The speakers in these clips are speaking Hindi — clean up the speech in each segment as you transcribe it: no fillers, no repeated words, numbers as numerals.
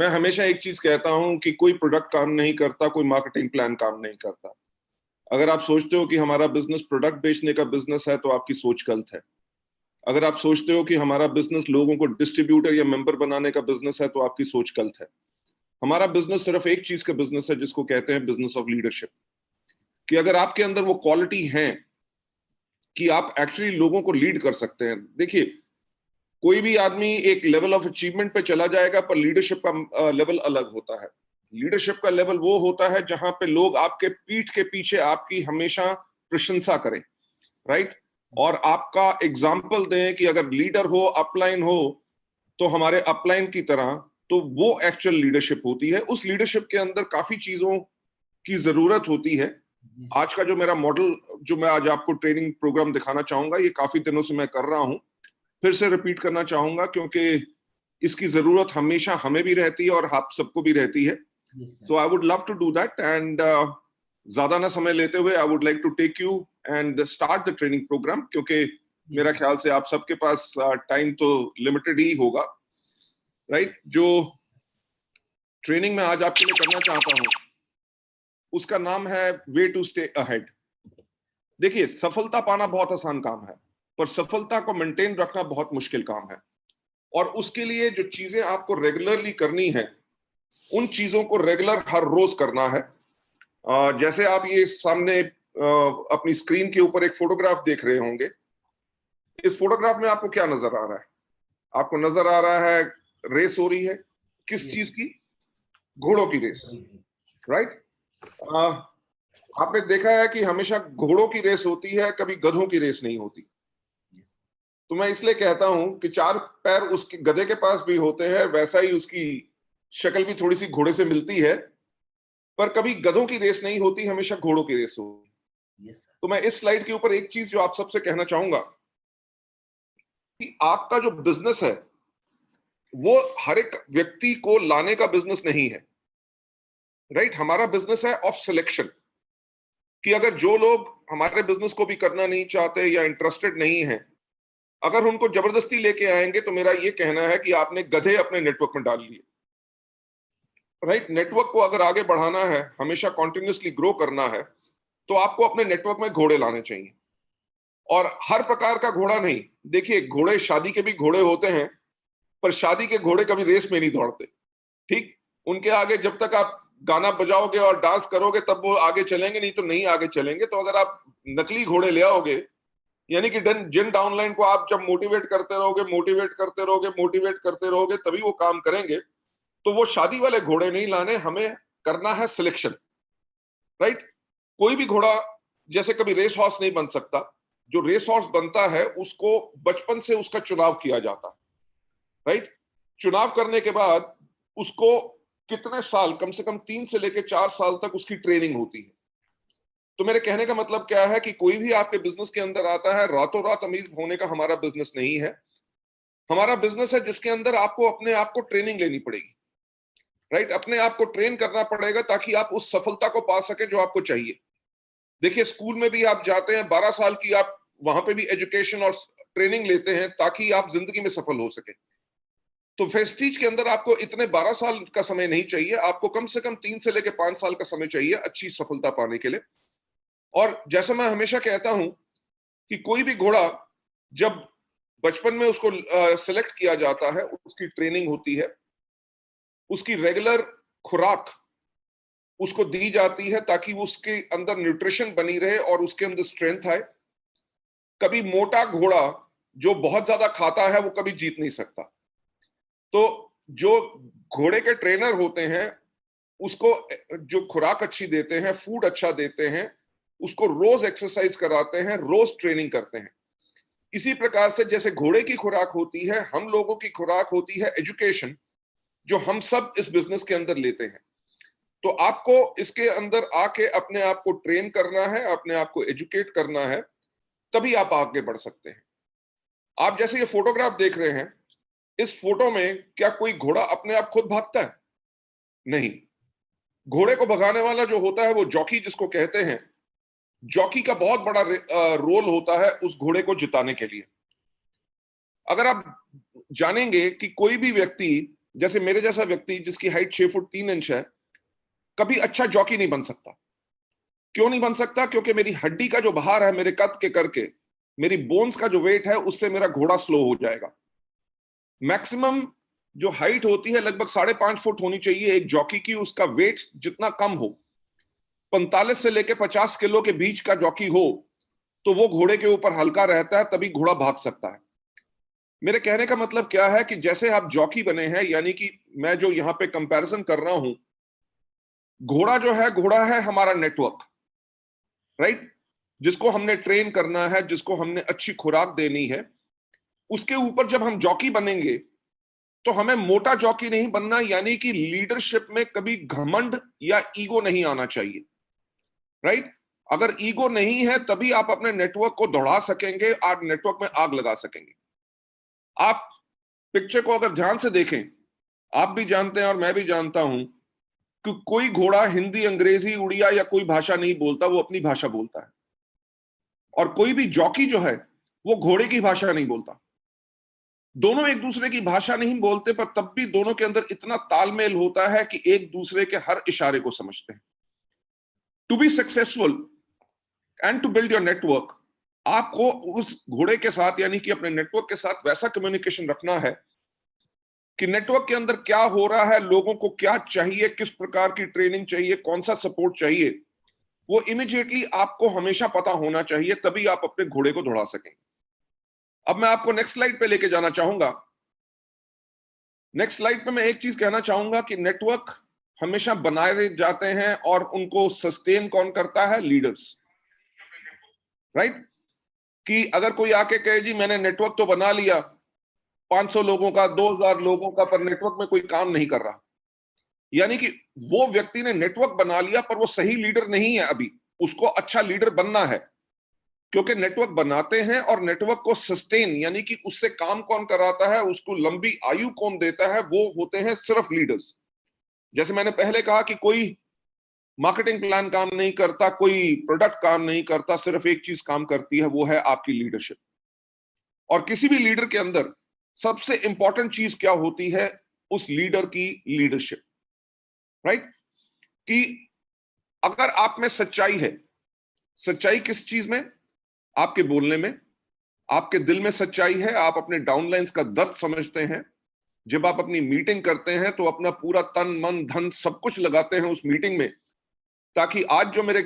मैं हमेशा एक चीज कहता हूं कि कोई प्रोडक्ट काम नहीं करता, कोई मार्केटिंग प्लान काम नहीं करता। अगर आप सोचते हो कि हमारा बिजनेस प्रोडक्ट बेचने का बिजनेस है, तो आपकी सोच गलत है। अगर आप सोचते हो कि हमारा बिजनेस लोगों को डिस्ट्रीब्यूटर या मेंबर बनाने का बिजनेस है, तो आपकी सोच गलत है। हमारा बिजनेस सिर्फ एक चीज का बिजनेस है, जिसको कहते हैं बिजनेस ऑफ लीडरशिप। कि अगर आपके अंदर वो क्वालिटी है कि आप एक्चुअली लोगों को लीड कर सकते हैं। देखिए, कोई भी आदमी एक लेवल ऑफ अचीवमेंट पे चला जाएगा, पर लीडरशिप का लेवल अलग होता है। लीडरशिप का लेवल वो होता है जहां पे लोग आपके पीठ के पीछे आपकी हमेशा प्रशंसा करें, राइट, और आपका एग्जाम्पल दें कि अगर लीडर हो, अपलाइन हो, तो हमारे अपलाइन की तरह। तो वो एक्चुअल लीडरशिप होती है। उस लीडरशिप के अंदर काफी चीजों की जरूरत होती है। आज का जो मेरा मॉडल, जो मैं आज आपको ट्रेनिंग प्रोग्राम दिखाना चाहूंगा, ये काफी दिनों से मैं कर रहा हूं, फिर से रिपीट करना चाहूंगा, क्योंकि इसकी जरूरत हमेशा हमें भी रहती है और आप सबको भी रहती है। So I would love to do that, and ज्यादा ना समय लेते हुए I would like to take you and start the training programme, क्योंकि मेरा ख्याल से आप सबके पास टाइम तो लिमिटेड ही होगा, राइट। जो ट्रेनिंग में आज आपके लिए करना चाहता हूं, उसका नाम है वे टू स्टे अहेड। देखिए, सफलता पाना बहुत आसान काम है, पर सफलता को मेंटेन रखना बहुत मुश्किल काम है। और उसके लिए जो चीजें आपको रेगुलरली करनी है, उन चीजों को रेगुलर हर रोज करना है। जैसे आप ये सामने अपनी स्क्रीन के ऊपर एक फोटोग्राफ देख रहे होंगे। इस फोटोग्राफ में आपको क्या नजर आ रहा है? आपको नजर आ रहा है रेस हो रही है। किस चीज की? घोड़ों की रेस, राइट। आपने देखा है कि हमेशा घोड़ों की रेस होती है, कभी गधों की रेस नहीं होती। तो मैं इसलिए कहता हूं कि चार पैर उसके गधे के पास भी होते हैं, वैसा ही उसकी शक्ल भी थोड़ी सी घोड़े से मिलती है, पर कभी गधों की रेस नहीं होती, हमेशा घोड़ों की रेस होती। तो मैं इस स्लाइड के ऊपर एक चीज जो आप सबसे कहना चाहूंगा कि आपका जो बिजनेस है, वो हर एक व्यक्ति को लाने का बिजनेस नहीं है, राइट। हमारा बिजनेस है ऑफ सिलेक्शन। कि अगर जो लोग हमारे बिजनेस को भी करना नहीं चाहते या इंटरेस्टेड नहीं है, अगर उनको जबरदस्ती लेके आएंगे, तो मेरा ये कहना है कि आपने गधे अपने नेटवर्क में डाल लिए, राइट। नेटवर्क को अगर आगे बढ़ाना है, हमेशा कॉन्टिन्यूसली ग्रो करना है, तो आपको अपने नेटवर्क में घोड़े लाने चाहिए। और हर प्रकार का घोड़ा नहीं। देखिए, घोड़े, शादी के भी घोड़े होते हैं, पर शादी के घोड़े कभी रेस में नहीं दौड़ते, ठीक। उनके आगे जब तक आप गाना बजाओगे और डांस करोगे, तब वो आगे चलेंगे, नहीं तो नहीं आगे चलेंगे। तो अगर आप नकली घोड़े ले आओगे, यानी कि जिन डाउनलाइन को आप जब मोटिवेट करते रहोगे, मोटिवेट करते रहोगे, मोटिवेट करते रहोगे, तभी वो काम करेंगे। तो वो शादी वाले घोड़े नहीं लाने, हमें करना है सिलेक्शन, राइट। कोई भी घोड़ा जैसे कभी रेस हॉर्स नहीं बन सकता। जो रेस हॉर्स बनता है, उसको बचपन से उसका चुनाव किया जाता है, राइट। चुनाव करने के बाद उसको कितने साल, कम से कम 3 से लेकर 4 साल तक उसकी ट्रेनिंग होती है। तो मेरे कहने का मतलब क्या है कि कोई भी आपके बिजनेस के अंदर आता है, रातों रात अमीर होने का हमारा बिजनेस नहीं है। हमारा बिजनेस है जिसके अंदर आपको अपने आप को ट्रेनिंग लेनी पड़ेगी, राइट। अपने आप को ट्रेन करना पड़ेगा ताकि आप उस सफलता को पा सके जो आपको चाहिए। देखिए, स्कूल में भी आप जाते हैं, 12 साल की आप वहां पे भी एजुकेशन और ट्रेनिंग लेते हैं ताकि आप जिंदगी में सफल हो सके। तो वेस्टीज के अंदर आपको इतने 12 साल का समय नहीं चाहिए, आपको कम से कम 3 से लेकर 5 साल का समय चाहिए अच्छी सफलता पाने के लिए। और जैसा मैं हमेशा कहता हूं कि कोई भी घोड़ा जब बचपन में उसको सिलेक्ट किया जाता है, उसकी ट्रेनिंग होती है, उसकी रेगुलर खुराक उसको दी जाती है ताकि उसके अंदर न्यूट्रिशन बनी रहे और उसके अंदर स्ट्रेंथ आए। कभी मोटा घोड़ा जो बहुत ज्यादा खाता है, वो कभी जीत नहीं सकता। तो जो घोड़े के ट्रेनर होते हैं, उसको जो खुराक अच्छी देते हैं, फूड अच्छा देते हैं, उसको रोज एक्सरसाइज कराते हैं, रोज ट्रेनिंग करते हैं। इसी प्रकार से जैसे घोड़े की खुराक होती है, हम लोगों की खुराक होती है एजुकेशन, जो हम सब इस बिजनेस के अंदर लेते हैं। तो आपको इसके अंदर आके अपने आप को ट्रेन करना है, अपने आप को एजुकेट करना है, तभी आप आगे बढ़ सकते हैं। आप जैसे ये फोटोग्राफ देख रहे हैं, इस फोटो में क्या कोई घोड़ा अपने आप खुद भागता है? नहीं। घोड़े को भगाने वाला जो होता है, वो जॉकी जिसको कहते हैं, जॉकी का बहुत बड़ा रोल होता है उस घोड़े को जिताने के लिए। अगर आप जानेंगे कि कोई भी व्यक्ति जैसे मेरे जैसा व्यक्ति जिसकी हाइट 6 फुट 3 इंच है, कभी अच्छा जॉकी नहीं बन सकता। क्यों नहीं बन सकता? क्योंकि मेरी हड्डी का जो भार है मेरे कद के करके, मेरी बोन्स का जो वेट है, उससे मेरा घोड़ा स्लो हो जाएगा। मैक्सिमम जो हाइट होती है लगभग 5.5 फुट होनी चाहिए एक जॉकी की, उसका वेट जितना कम हो, 45 से लेकर 50 किलो के बीच का जॉकी हो, तो वो घोड़े के ऊपर हल्का रहता है, तभी घोड़ा भाग सकता है। मेरे कहने का मतलब क्या है कि जैसे आप जॉकी बने हैं, यानी कि मैं जो यहां पे कंपैरिजन कर रहा हूं, घोड़ा है हमारा नेटवर्क, राइट? जिसको हमने ट्रेन करना है, जिसको हमने अच्छी खुराक देनी है, उसके ऊपर जब हम जॉकी बनेंगे तो हमें मोटा जॉकी नहीं बनना, यानी कि लीडरशिप में कभी घमंड या ईगो नहीं आना चाहिए, राइट? अगर ईगो नहीं है तभी आप अपने नेटवर्क को दौड़ा सकेंगे, आप नेटवर्क में आग लगा सकेंगे। आप पिक्चर को अगर ध्यान से देखें, आप भी जानते हैं और मैं भी जानता हूं कि कोई घोड़ा हिंदी, अंग्रेजी, उड़िया या कोई भाषा नहीं बोलता, वो अपनी भाषा बोलता है। और कोई भी जॉकी जो है वो घोड़े की भाषा नहीं बोलता। दोनों एक दूसरे की भाषा नहीं बोलते, पर तब भी दोनों के अंदर इतना तालमेल होता है कि एक दूसरे के हर इशारे को समझते हैं। To be successful and to build your network, आपको उस घोड़े के साथ, यानी कि अपने नेटवर्क के साथ वैसा कम्युनिकेशन रखना है कि नेटवर्क के अंदर क्या हो रहा है, लोगों को क्या चाहिए, किस प्रकार की ट्रेनिंग चाहिए, कौन सा सपोर्ट चाहिए, वो इमीडिएटली आपको हमेशा पता होना चाहिए, तभी आप अपने घोड़े को दौड़ा सकेंगे। अब मैं आपको नेक्स्ट स्लाइड पे लेके जाना चाहूंगा। नेक्स्ट स्लाइड पे मैं एक चीज कहना चाहूंगा कि नेटवर्क हमेशा बनाए जाते हैं और उनको सस्टेन कौन करता है? Leaders, right? कि अगर कोई आके कहे जी मैंने नेटवर्क तो बना लिया 500 लोगों का, 2000 लोगों का, पर नेटवर्क में कोई काम नहीं कर रहा, यानी कि वो व्यक्ति ने नेटवर्क बना लिया पर वो सही लीडर नहीं है। अभी उसको अच्छा लीडर बनना है, क्योंकि नेटवर्क बनाते हैं और नेटवर्क को सस्टेन, यानी कि उससे काम कौन कराता है, उसको लंबी आयु कौन देता है, वो होते हैं सिर्फ लीडर्स। जैसे मैंने पहले कहा कि कोई मार्केटिंग प्लान काम नहीं करता, कोई प्रोडक्ट काम नहीं करता, सिर्फ एक चीज काम करती है, वो है आपकी लीडरशिप। और किसी भी लीडर के अंदर सबसे इंपॉर्टेंट चीज क्या होती है? उस लीडर की लीडरशिप, राइट? कि अगर आप में सच्चाई है, सच्चाई किस चीज में? आपके बोलने में, आपके दिल में सच्चाई है, आप अपने डाउनलाइंस का दर्द समझते हैं। जब आप अपनी मीटिंग करते हैं तो अपना पूरा तन मन धन सब कुछ लगाते हैं उस मीटिंग में, ताकि आज जो मेरे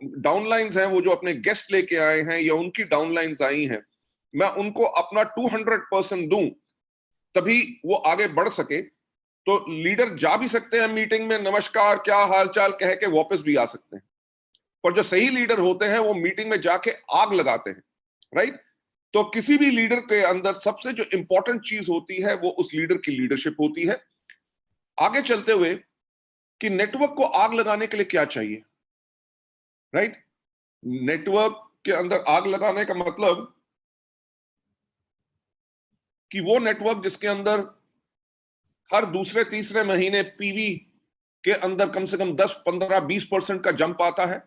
डाउनलाइंस हैं, वो जो अपने गेस्ट लेके आए हैं या उनकी डाउनलाइंस आई हैं, मैं उनको अपना 200% दूं, तभी वो आगे बढ़ सके। तो लीडर जा भी सकते हैं मीटिंग में, नमस्कार, क्या हालचाल कह के वापस भी आ सकते हैं, पर जो सही लीडर होते हैं वो मीटिंग में जाके आग लगाते हैं, राइट? तो किसी भी लीडर के अंदर सबसे जो इंपॉर्टेंट चीज होती है वो उस लीडर की लीडरशिप होती है। आगे चलते हुए कि नेटवर्क को आग लगाने के लिए क्या चाहिए, राइट? नेटवर्क के अंदर आग लगाने का मतलब कि वो नेटवर्क जिसके अंदर हर दूसरे तीसरे महीने पीवी के अंदर कम से कम 10, 15, 20% का जंप आता है,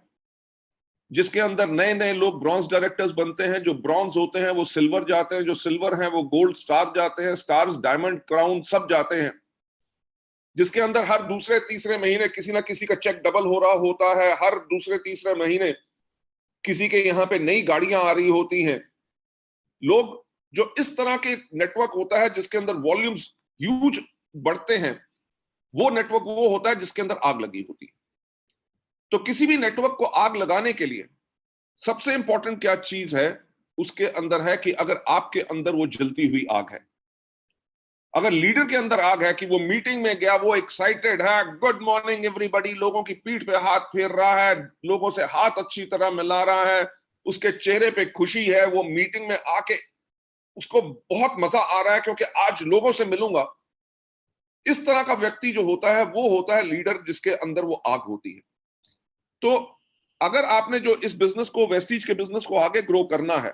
जिसके अंदर नए नए लोग ब्रॉन्ज डायरेक्टर्स बनते हैं, जो ब्रॉन्ज होते हैं वो सिल्वर जाते हैं, जो सिल्वर हैं वो गोल्ड स्टार जाते हैं, स्टार्स डायमंड क्राउन सब जाते हैं, जिसके अंदर हर दूसरे तीसरे महीने किसी ना किसी का चेक डबल हो रहा होता है, हर दूसरे तीसरे महीने किसी के यहाँ पे नई गाड़ियां आ रही होती हैं। लोग जो इस तरह के नेटवर्क होता है जिसके अंदर वॉल्यूम्स ह्यूज बढ़ते हैं, वो नेटवर्क वो होता है जिसके अंदर आग लगी होती है। तो किसी भी नेटवर्क को आग लगाने के लिए सबसे इंपॉर्टेंट क्या चीज है उसके अंदर है कि अगर आपके अंदर वो जलती हुई आग है, अगर लीडर के अंदर आग है कि वो मीटिंग में गया, वो एक्साइटेड है, गुड मॉर्निंग एवरीबॉडी, लोगों की पीठ पे हाथ फेर रहा है, लोगों से हाथ अच्छी तरह मिला रहा है, उसके चेहरे पे खुशी है, वो मीटिंग में आके उसको बहुत मजा आ रहा है क्योंकि आज लोगों से मिलूंगा, इस तरह का व्यक्ति जो होता है वो होता है लीडर जिसके अंदर वो आग होती है। तो अगर आपने जो इस बिजनेस को, वेस्टीज के बिजनेस को आगे ग्रो करना है,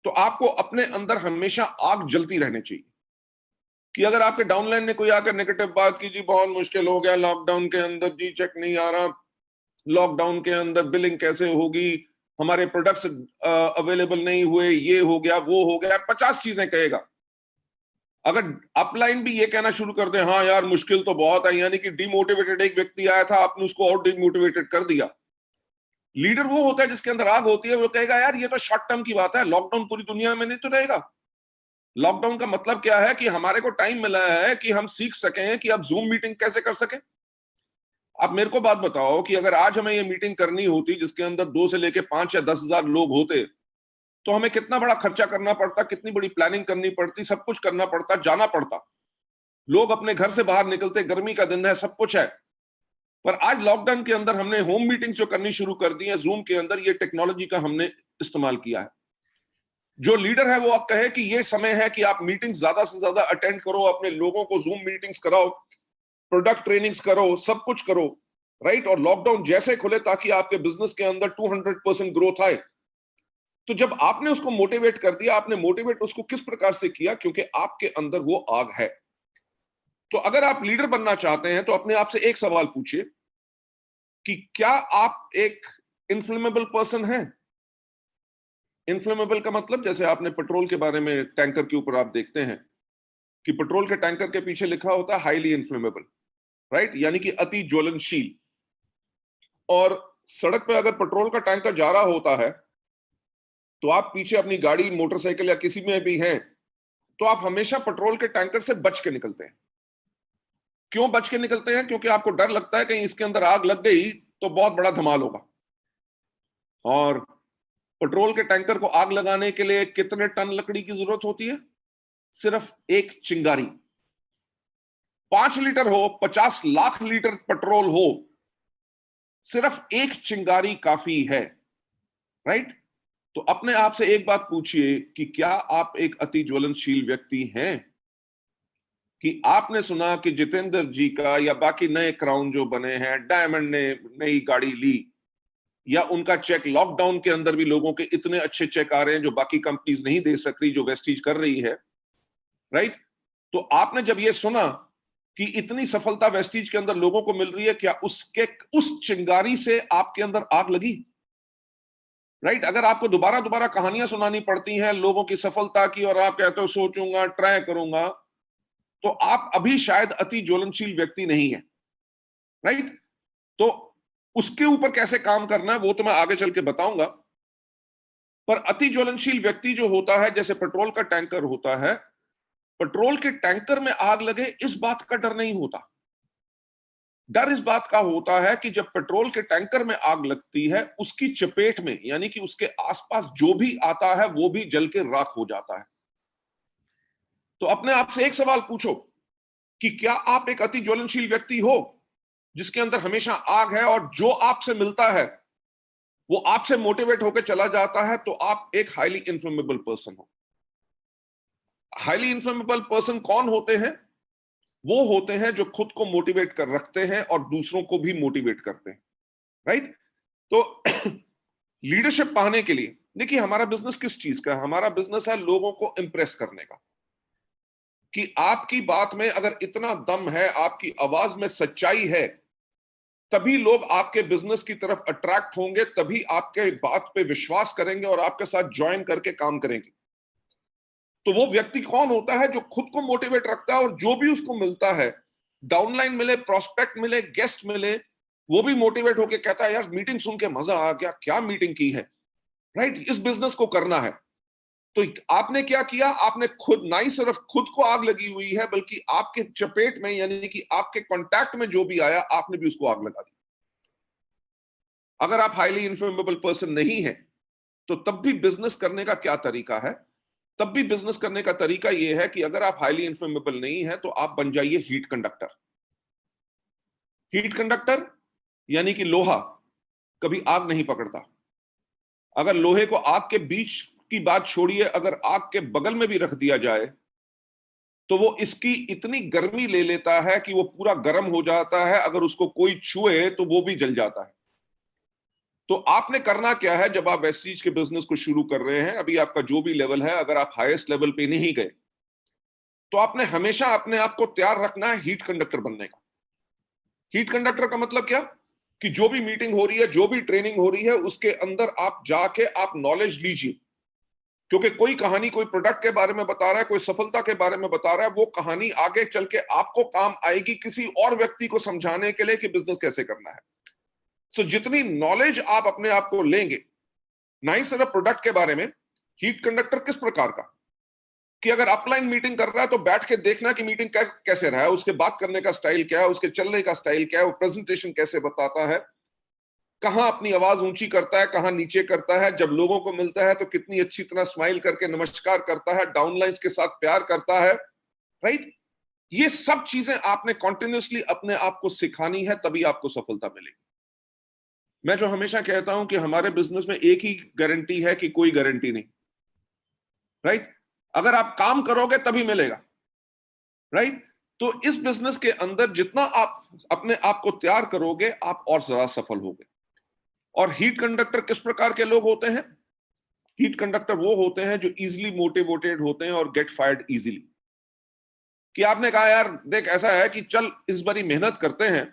तो आपको अपने अंदर हमेशा आग जलती रहनी चाहिए। कि अगर आपके डाउनलाइन ने कोई आकर नेगेटिव बात की, जी बहुत मुश्किल हो गया लॉकडाउन के अंदर, जी चेक नहीं आ रहा, लॉकडाउन के अंदर बिलिंग कैसे होगी, हमारे प्रोडक्ट्स अवेलेबल नहीं हुए, ये हो गया वो हो गया, 50 चीजें कहेगा, अगर अपलाइन भी ये कहना शुरू कर दे, हाँ यार मुश्किल तो बहुत है, यानी कि डिमोटिवेटेड एक व्यक्ति आया था, आपने उसको और डिमोटिवेटेड कर दिया। लीडर वो होता है जिसके अंदर आग होती है, वो कहेगा यार ये तो शॉर्ट टर्म की बात है, लॉकडाउन पूरी दुनिया में नहीं तो रहेगा। लॉकडाउन का मतलब क्या है कि हमारे को टाइम मिला है कि हम सीख सकें कि अब जूम मीटिंग कैसे कर सकें। आप मेरे को बात बताओ कि अगर आज हमें ये मीटिंग करनी होती जिसके अंदर 2 से लेके 5 या 10,000 लोग होते, तो हमें कितना बड़ा खर्चा करना पड़ता, कितनी बड़ी प्लानिंग करनी पड़ती, सब कुछ करना पड़ता, जाना पड़ता, लोग अपने घर से बाहर निकलते, गर्मी का दिन है, सब कुछ है। पर आज लॉकडाउन के अंदर हमने होम मीटिंग्स जो करनी शुरू कर दी है, जूम के अंदर ये टेक्नोलॉजी का हमने इस्तेमाल किया है। जो लीडर है वो अब कहे कि ये समय है कि आप मीटिंग ज्यादा से ज्यादा अटेंड करो, अपने लोगों को जूम मीटिंग्स कराओ, प्रोडक्ट ट्रेनिंग्स करो, सब कुछ करो, राइट। और लॉकडाउन जैसे खुले ताकि आपके बिजनेस के अंदर 200% ग्रोथ आए। तो जब आपने उसको मोटिवेट कर दिया, आपने मोटिवेट उसको किस प्रकार से किया, क्योंकि आपके अंदर वो आग है। तो अगर आप लीडर बनना चाहते हैं तो अपने आप से एक सवाल पूछिए कि क्या आप एक इन्फ्लेमेबल पर्सन हैं। इन्फ्लेमेबल का मतलब, जैसे आपने पेट्रोल के बारे में, टैंकर के ऊपर आप देखते हैं कि पेट्रोल के टैंकर के पीछे लिखा होता है हाईली इन्फ्लेमेबल, राइट, यानी कि अति ज्वलनशील। और सड़क पे अगर पेट्रोल का टैंकर जा रहा होता है तो आप पीछे अपनी गाड़ी, मोटरसाइकिल या किसी में भी हैं, तो आप हमेशा पेट्रोल के टैंकर से बच के निकलते हैं। क्यों बच के निकलते हैं? क्योंकि आपको डर लगता है कहीं इसके अंदर आग लग गई तो बहुत बड़ा धमाल होगा। और पेट्रोल के टैंकर को आग लगाने के लिए कितने टन लकड़ी की जरूरत होती है? सिर्फ एक चिंगारी। 5 लीटर हो, 50 लाख लीटर पेट्रोल हो, सिर्फ एक चिंगारी काफी है, राइट। तो अपने आप से एक बात पूछिए कि क्या आप एक अति ज्वलनशील व्यक्ति हैं? कि आपने सुना कि जितेंद्र जी का या बाकी नए क्राउन जो बने हैं, डायमंड ने नई गाड़ी ली, या उनका चेक, लॉकडाउन के अंदर भी लोगों के इतने अच्छे चेक आ रहे हैं जो बाकी कंपनीज नहीं दे सक रही, जो वेस्टीज कर रही है, राइट। तो आपने जब ये सुना कि इतनी सफलता वेस्टीज के अंदर लोगों को मिल रही है, क्या उसके उस चिंगारी से आपके अंदर आग लगी? राइट। अगर आपको दोबारा दोबारा कहानियां सुनानी पड़ती हैं लोगों की सफलता की और आप कहते हो सोचूंगा, ट्राई करूंगा, तो आप अभी शायद अति ज्वलनशील व्यक्ति नहीं है, राइट। तो उसके ऊपर कैसे काम करना है वो तो मैं आगे चल के बताऊंगा। पर अति ज्वलनशील व्यक्ति जो होता है, जैसे पेट्रोल का टैंकर होता है, पेट्रोल के टैंकर में आग लगे इस बात का डर नहीं होता। डर इस बात का होता है कि जब पेट्रोल के टैंकर में आग लगती है, उसकी चपेट में, यानी कि उसके आसपास जो भी आता है वो भी जल के राख हो जाता है। तो अपने आप से एक सवाल पूछो कि क्या आप एक अति ज्वलनशील व्यक्ति हो जिसके अंदर हमेशा आग है, और जो आपसे मिलता है वो आपसे मोटिवेट होकर चला जाता है, तो आप एक हाईली इन्फ्लेमेबल पर्सन हो। हाईली इन्फ्लेमेबल पर्सन कौन होते हैं? वो होते हैं जो खुद को मोटिवेट कर रखते हैं और दूसरों को भी मोटिवेट करते हैं, राइट। तो लीडरशिप पाने के लिए, देखिए हमारा बिजनेस किस चीज का है? हमारा बिजनेस है लोगों को इंप्रेस करने का। कि आपकी बात में अगर इतना दम है, आपकी आवाज में सच्चाई है, तभी लोग आपके बिजनेस की तरफ अट्रैक्ट होंगे, तभी आपके बात पे विश्वास करेंगे और आपके साथ ज्वाइन करके काम करेंगे। तो वो व्यक्ति कौन होता है? जो खुद को मोटिवेट रखता है और जो भी उसको मिलता है, डाउनलाइन मिले, प्रोस्पेक्ट मिले, गेस्ट मिले, वो भी मोटिवेट होके कहता है यार मीटिंग सुन के मजा आ गया, क्या मीटिंग की है, राइट। इस बिजनेस को करना है। तो आपने क्या किया? आपने खुद, ना ही सिर्फ खुद को आग लगी हुई है, बल्कि आपके चपेट में, यानी कि आपके कांटेक्ट में जो भी आया, आपने भी उसको आग लगा दी। अगर आप हाईली इन्फ्लेमेबल पर्सन नहीं है, तो तब भी बिजनेस करने का क्या तरीका है? तब भी बिजनेस करने का तरीका यह है कि अगर आप हाईली इन्फ्लेमेबल नहीं है तो आप बन जाइए हीट कंडक्टर। हीट कंडक्टर यानी कि लोहा कभी आग नहीं पकड़ता। अगर लोहे को आग के बीच की बात छोड़िए, अगर आग के बगल में भी रख दिया जाए तो वो इसकी इतनी गर्मी ले लेता है कि वो पूरा गर्म हो जाता है, अगर उसको कोई छुए तो वो भी जल जाता है। तो आपने करना क्या है? जब आप वेस्टीज के बिजनेस को शुरू कर रहे हैं, अभी आपका जो भी लेवल है, अगर आप हाईएस्ट लेवल पे नहीं गए, तो आपने हमेशा अपने आप को तैयार रखना है हीट कंडक्टर बनने का। हीट कंडक्टर का मतलब क्या? कि जो भी मीटिंग हो रही है, जो भी ट्रेनिंग हो रही है, उसके अंदर आप जाके आप नॉलेज लीजिए। क्योंकि कोई कहानी कोई प्रोडक्ट के बारे में बता रहा है, कोई सफलता के बारे में बता रहा है, वो कहानी आगे चल के आपको काम आएगी किसी और व्यक्ति को समझाने के लिए कि बिजनेस कैसे करना है। सो जितनी नॉलेज आप अपने आप को लेंगे, ना ही सिर्फ प्रोडक्ट के बारे में, हीट कंडक्टर किस प्रकार का, कि अगर अपलाइन मीटिंग कर रहा है तो बैठ के देखना कि मीटिंग कैसे रहा है, उसके बात करने का स्टाइल क्या है, उसके चलने का स्टाइल क्या है, वो प्रेजेंटेशन कैसे बताता है, कहां अपनी आवाज ऊंची करता है, कहां नीचे करता है, जब लोगों को मिलता है तो कितनी अच्छी तरह स्माइल करके नमस्कार करता है, डाउनलाइंस के साथ प्यार करता है, राइट। ये सब चीजें आपने कॉन्टिन्यूसली अपने आप को सिखानी है, तभी आपको सफलता मिलेगी। मैं जो हमेशा कहता हूं कि हमारे बिजनेस में एक ही गारंटी है कि कोई गारंटी नहीं, राइट। अगर आप काम करोगे तभी मिलेगा, राइट। तो इस बिजनेस के अंदर जितना आप अपने आप को तैयार करोगे, आप और ज्यादा सफल होगे। और हीट कंडक्टर किस प्रकार के लोग होते हैं? हीट कंडक्टर वो होते हैं जो इजीली मोटिवेटेड होते हैं और गेट फायर्ड इजीली। कि आपने कहा यार देख ऐसा है कि चल इस बारी मेहनत करते हैं,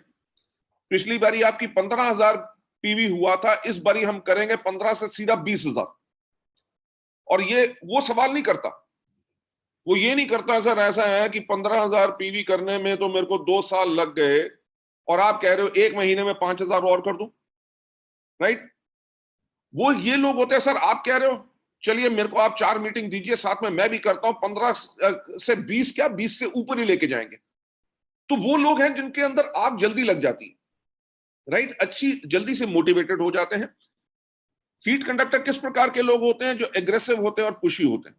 पिछली बारी आपकी 15,000 पीवी हुआ था, इस बारी हम करेंगे 15 से सीधा 20,000। और ये वो सवाल नहीं करता, वो ये नहीं करता सर ऐसा है कि 15,000 पीवी करने में तो मेरे को 2 साल लग गए और आप कह रहे हो 1 महीने में 5,000 और कर दूं, राइट। वो ये लोग होते हैं, सर आप कह रहे हो चलिए मेरे को आप 4 मीटिंग दीजिए, साथ में मैं भी करता हूं, 15 से 20 क्या 20 से ऊपर ही लेके जाएंगे। तो वो लोग हैं जिनके अंदर आग जल्दी लग जाती है, राइट, अच्छी जल्दी से मोटिवेटेड हो जाते हैं। हीट कंडक्टर किस प्रकार के लोग होते हैं? जो एग्रेसिव होते हैं और पुशी होते हैं।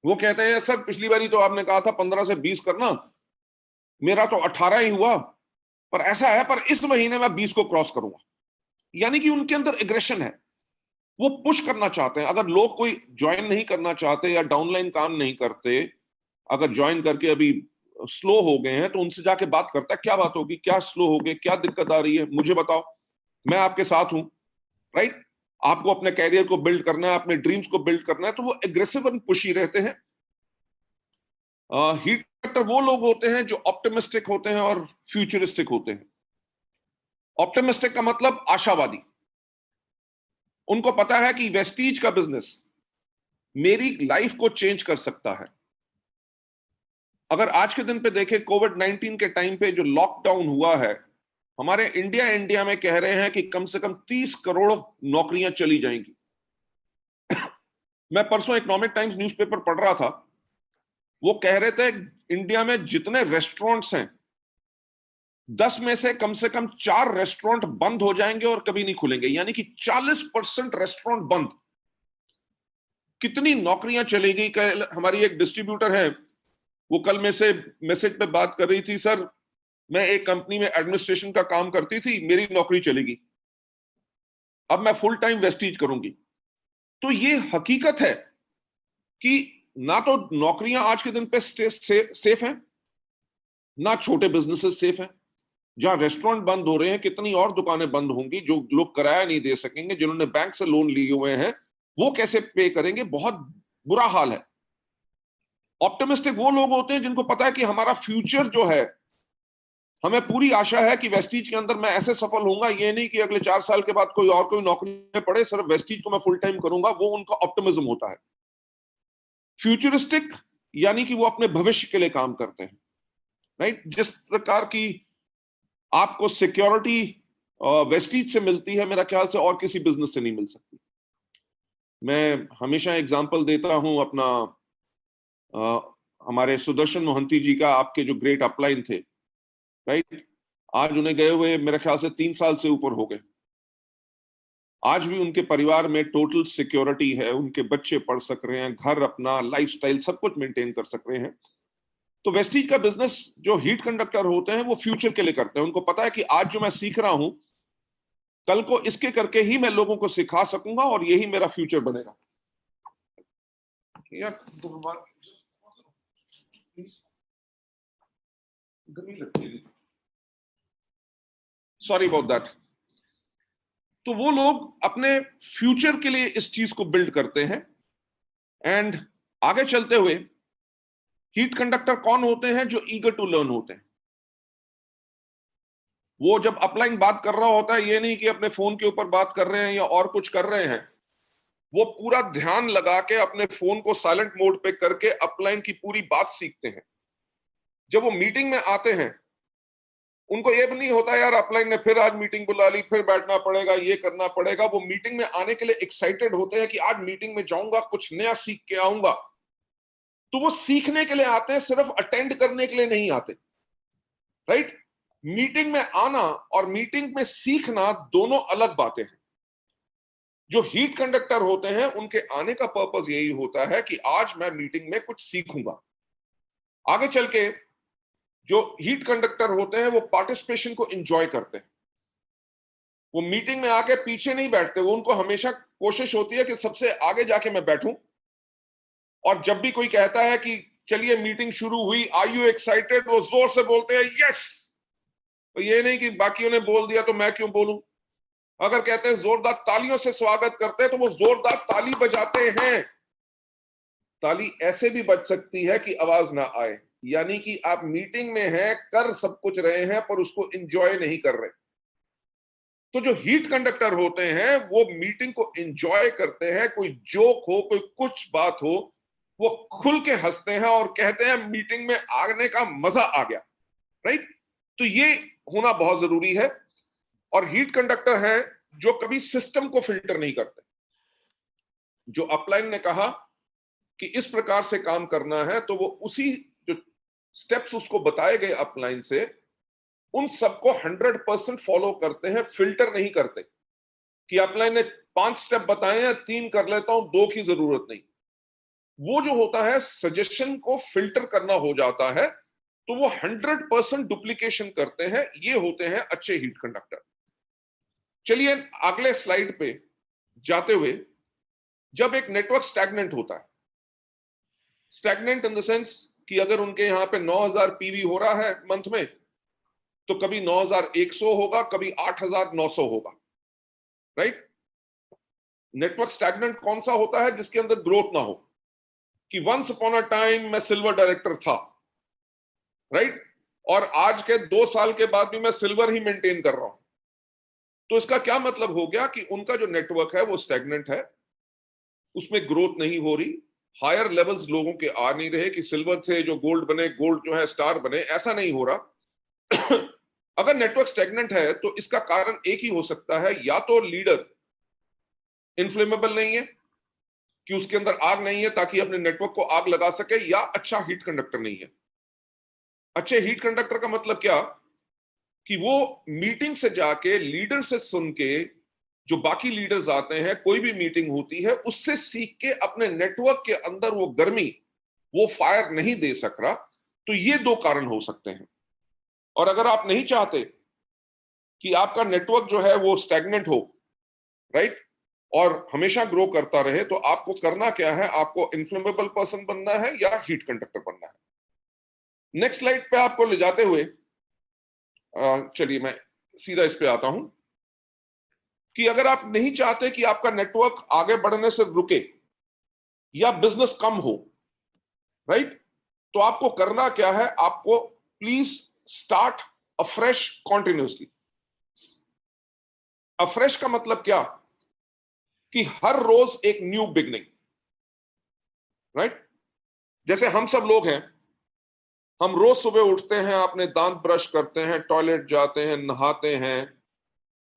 वो कहते हैं सर पिछली बारी तो आपने कहा था 15 से 20 करना, मेरा तो 18 ही हुआ, पर ऐसा है पर इस महीने में 20 को क्रॉस करूंगा। यानी कि उनके अंदर एग्रेशन है, वो पुश करना चाहते हैं। अगर लोग कोई ज्वाइन नहीं करना चाहते या डाउनलाइन काम नहीं करते, अगर ज्वाइन करके अभी स्लो हो गए हैं, तो उनसे जाके बात करता है, क्या बात होगी, क्या स्लो हो गए, क्या दिक्कत आ रही है, मुझे बताओ, मैं आपके साथ हूं, राइट। आपको अपने कैरियर को बिल्ड करना है, अपने ड्रीम्स को बिल्ड करना है, तो वो एग्रेसिव और पुशी रहते हैं। हीट कंडक्टर वो लोग होते हैं जो ऑप्टिमिस्टिक होते हैं और फ्यूचरिस्टिक होते हैं। ऑप्टिमिस्टिक का मतलब आशावादी। उनको पता है कि वेस्टीज का बिजनेस मेरी लाइफ को चेंज कर सकता है। अगर आज के दिन पे देखें, कोविड-19 के टाइम पे जो लॉकडाउन हुआ है, हमारे इंडिया में कह रहे हैं कि कम से कम 30 करोड़ नौकरियां चली जाएंगी। मैं परसों इकोनॉमिक टाइम्स न्यूज़पेपर पढ़ रहा था, वो कह रहे थे इंडिया में जितने रेस्टोरेंट्स हैं, 10 में से कम 4 रेस्टोरेंट बंद हो जाएंगे और कभी नहीं खुलेंगे। यानी कि 40% रेस्टोरेंट बंद। कितनी नौकरियां चलेगी। कल हमारी एक डिस्ट्रीब्यूटर है, वो कल में से मैसेज पे बात कर रही थी, सर मैं एक कंपनी में एडमिनिस्ट्रेशन का काम करती थी, मेरी नौकरी चलेगी, अब मैं फुल टाइम वेस्टीज करूंगी। तो ये हकीकत है कि ना तो नौकरियां आज के दिन पे सेफ हैं, ना छोटे बिजनेसेस सेफ हैं। जहां रेस्टोरेंट बंद हो रहे हैं, कितनी और दुकानें बंद होंगी, जो लोग किराया नहीं दे सकेंगे, जिन्होंने बैंक से लोन लिए हुए हैं, वो कैसे पे करेंगे? बहुत बुरा हाल है। ऑप्टिमिस्टिक वो लोग होते हैं जिनको पता है कि हमारा फ्यूचर जो है, हमें पूरी आशा है कि वेस्टीज के अंदर मैं ऐसे सफल होऊंगा, ये नहीं कि अगले 4 साल के बाद कोई नौकरी में पड़े, सिर्फ वेस्टीज को मैं फुल टाइम करूंगा। वो उनका ऑप्टिमिज्म होता है। फ्यूचरिस्टिक यानी कि वो अपने भविष्य के लिए काम करते हैं, राइट। जिस प्रकार की आपको सिक्योरिटी वेस्टीज से मिलती है, मेरा ख्याल से और किसी बिजनेस से नहीं मिल सकती। मैं हमेशा एग्जांपल देता हूं अपना, हमारे सुदर्शन मोहंती जी का, आपके जो ग्रेट अपलाइन थे, राइट। आज उन्हें गए हुए मेरे ख्याल से 3 साल से ऊपर हो गए। आज भी उनके परिवार में टोटल सिक्योरिटी है, उनके बच्चे पढ़ सक रहे हैं, घर, अपना लाइफस्टाइल सब कुछ मेंटेन कर सक रहे हैं। तो वेस्टीज का बिजनेस जो हीट कंडक्टर होते हैं, वो फ्यूचर के लिए करते हैं। उनको पता है कि आज जो मैं सीख रहा हूं, कल को इसके करके ही मैं लोगों को सिखा सकूंगा और यही मेरा फ्यूचर बनेगा। यार सॉरी अबाउट दैट। तो वो लोग अपने फ्यूचर के लिए इस चीज को बिल्ड करते हैं। एंड आगे चलते हुए, हीट कंडक्टर कौन होते हैं? जो ईगर टू लर्न होते हैं। वो जब अपलाइन बात कर रहा होता है, ये नहीं कि अपने फोन के ऊपर बात कर रहे हैं या और कुछ कर रहे हैं, वो पूरा ध्यान लगा के अपने फोन को साइलेंट मोड पे करके अपलाइन की पूरी बात सीखते हैं। जब वो मीटिंग में आते हैं, उनको ये भी नहीं होता यार अपलाइन ने फिर आज मीटिंग बुला ली, फिर बैठना पड़ेगा, ये करना पड़ेगा। वो मीटिंग में आने के लिए एक्साइटेड होते हैं कि आज मीटिंग में जाऊंगा, कुछ नया सीख के आऊंगा। तो वो सीखने के लिए आते हैं, सिर्फ अटेंड करने के लिए नहीं आते। राइट? मीटिंग में आना और मीटिंग में सीखना दोनों अलग बातें हैं। जो हीट कंडक्टर होते हैं उनके आने का पर्पस यही होता है कि आज मैं मीटिंग में कुछ सीखूंगा। आगे चल के जो हीट कंडक्टर होते हैं वो पार्टिसिपेशन को एंजॉय करते हैं। वो मीटिंग में आके पीछे नहीं बैठते, वो उनको हमेशा कोशिश होती है कि सबसे आगे जाके मैं बैठूं। और जब भी कोई कहता है कि चलिए मीटिंग शुरू हुई, आर यू एक्साइटेड, वो जोर से बोलते हैं यस। तो ये नहीं कि बाकियों ने बोल दिया तो मैं क्यों बोलूं। अगर कहते हैं जोरदार तालियों से स्वागत करते हैं तो वो जोरदार ताली बजाते हैं। ताली ऐसे भी बज सकती है कि आवाज ना आए, यानी कि आप मीटिंग में हैं, कर सब कुछ रहे हैं, पर उसको एंजॉय नहीं कर रहे। तो जो हीट कंडक्टर होते हैं वो मीटिंग को एंजॉय करते हैं। कोई जोक हो, कोई कुछ बात हो, वो खुल के हंसते हैं और कहते हैं मीटिंग में आने का मजा आ गया। राइट? तो ये होना बहुत जरूरी है। और हीट कंडक्टर है जो कभी सिस्टम को फिल्टर नहीं करते। जो अपलाइन ने कहा कि इस प्रकार से काम करना है, तो वो उसी जो स्टेप्स उसको बताए गए अपलाइन से, उन सबको 100% फॉलो करते हैं, फिल्टर नहीं करते कि अपलाइन ने 5 स्टेप बताए हैं, 3 कर लेता हूं, 2 की जरूरत नहीं। वो जो होता है सजेशन को फिल्टर करना हो जाता है, तो वो 100% डुप्लीकेशन करते हैं। ये होते हैं अच्छे हीट कंडक्टर। चलिए अगले स्लाइड पे जाते हुए, जब एक नेटवर्क स्टैग्नेंट होता है, स्टैग्नेंट इन द सेंस कि अगर उनके यहां पे 9000 पीवी हो रहा है मंथ में, तो कभी 9100 होगा, कभी 8900 होगा। राइट? नेटवर्क स्टैग्नेंट कौन सा होता है? जिसके अंदर ग्रोथ ना हो, कि वंस अपॉन अ टाइम मैं सिल्वर डायरेक्टर था, राइट, और आज के 2 साल के बाद भी मैं सिल्वर ही मेंटेन कर रहा हूं। तो इसका क्या मतलब हो गया कि उनका जो नेटवर्क है वो स्टैग्नेंट है, उसमें ग्रोथ नहीं हो रही, हायर लेवल्स लोगों के आ नहीं रहे कि सिल्वर से जो गोल्ड बने, गोल्ड जो है स्टार बने, ऐसा नहीं हो रहा। अगर नेटवर्क स्टैग्नेंट है तो इसका कारण एक ही हो सकता है, या तो लीडर इनफ्लेमेबल नहीं है कि उसके अंदर आग नहीं है ताकि अपने नेटवर्क को आग लगा सके, या अच्छा हीट कंडक्टर नहीं है। अच्छे हीट कंडक्टर का मतलब क्या? कि वो मीटिंग से जाके लीडर से सुन के, जो बाकी लीडर्स आते हैं, कोई भी मीटिंग होती है उससे सीख के अपने नेटवर्क के अंदर वो गर्मी, वो फायर नहीं दे सक रहा। तो ये 2 कारण हो सकते हैं। और अगर आप नहीं चाहते कि आपका नेटवर्क जो है वो स्टैग्नेंट हो, राइट, और हमेशा ग्रो करता रहे, तो आपको करना क्या है? आपको इन्फ्लेमेबल पर्सन बनना है या हीट कंडक्टर बनना है। नेक्स्ट स्लाइड पे आपको ले जाते हुए चलिए मैं सीधा इस पे आता हूं कि अगर आप नहीं चाहते कि आपका नेटवर्क आगे बढ़ने से रुके या बिजनेस कम हो, राइट, तो आपको करना क्या है? आपको please start afresh continuously. Afresh का मतलब क्या? कि हर रोज एक न्यू बिगनिंग। राइट? जैसे हम सब लोग हैं, हम रोज सुबह उठते हैं, अपने दांत ब्रश करते हैं, टॉयलेट जाते हैं, नहाते हैं,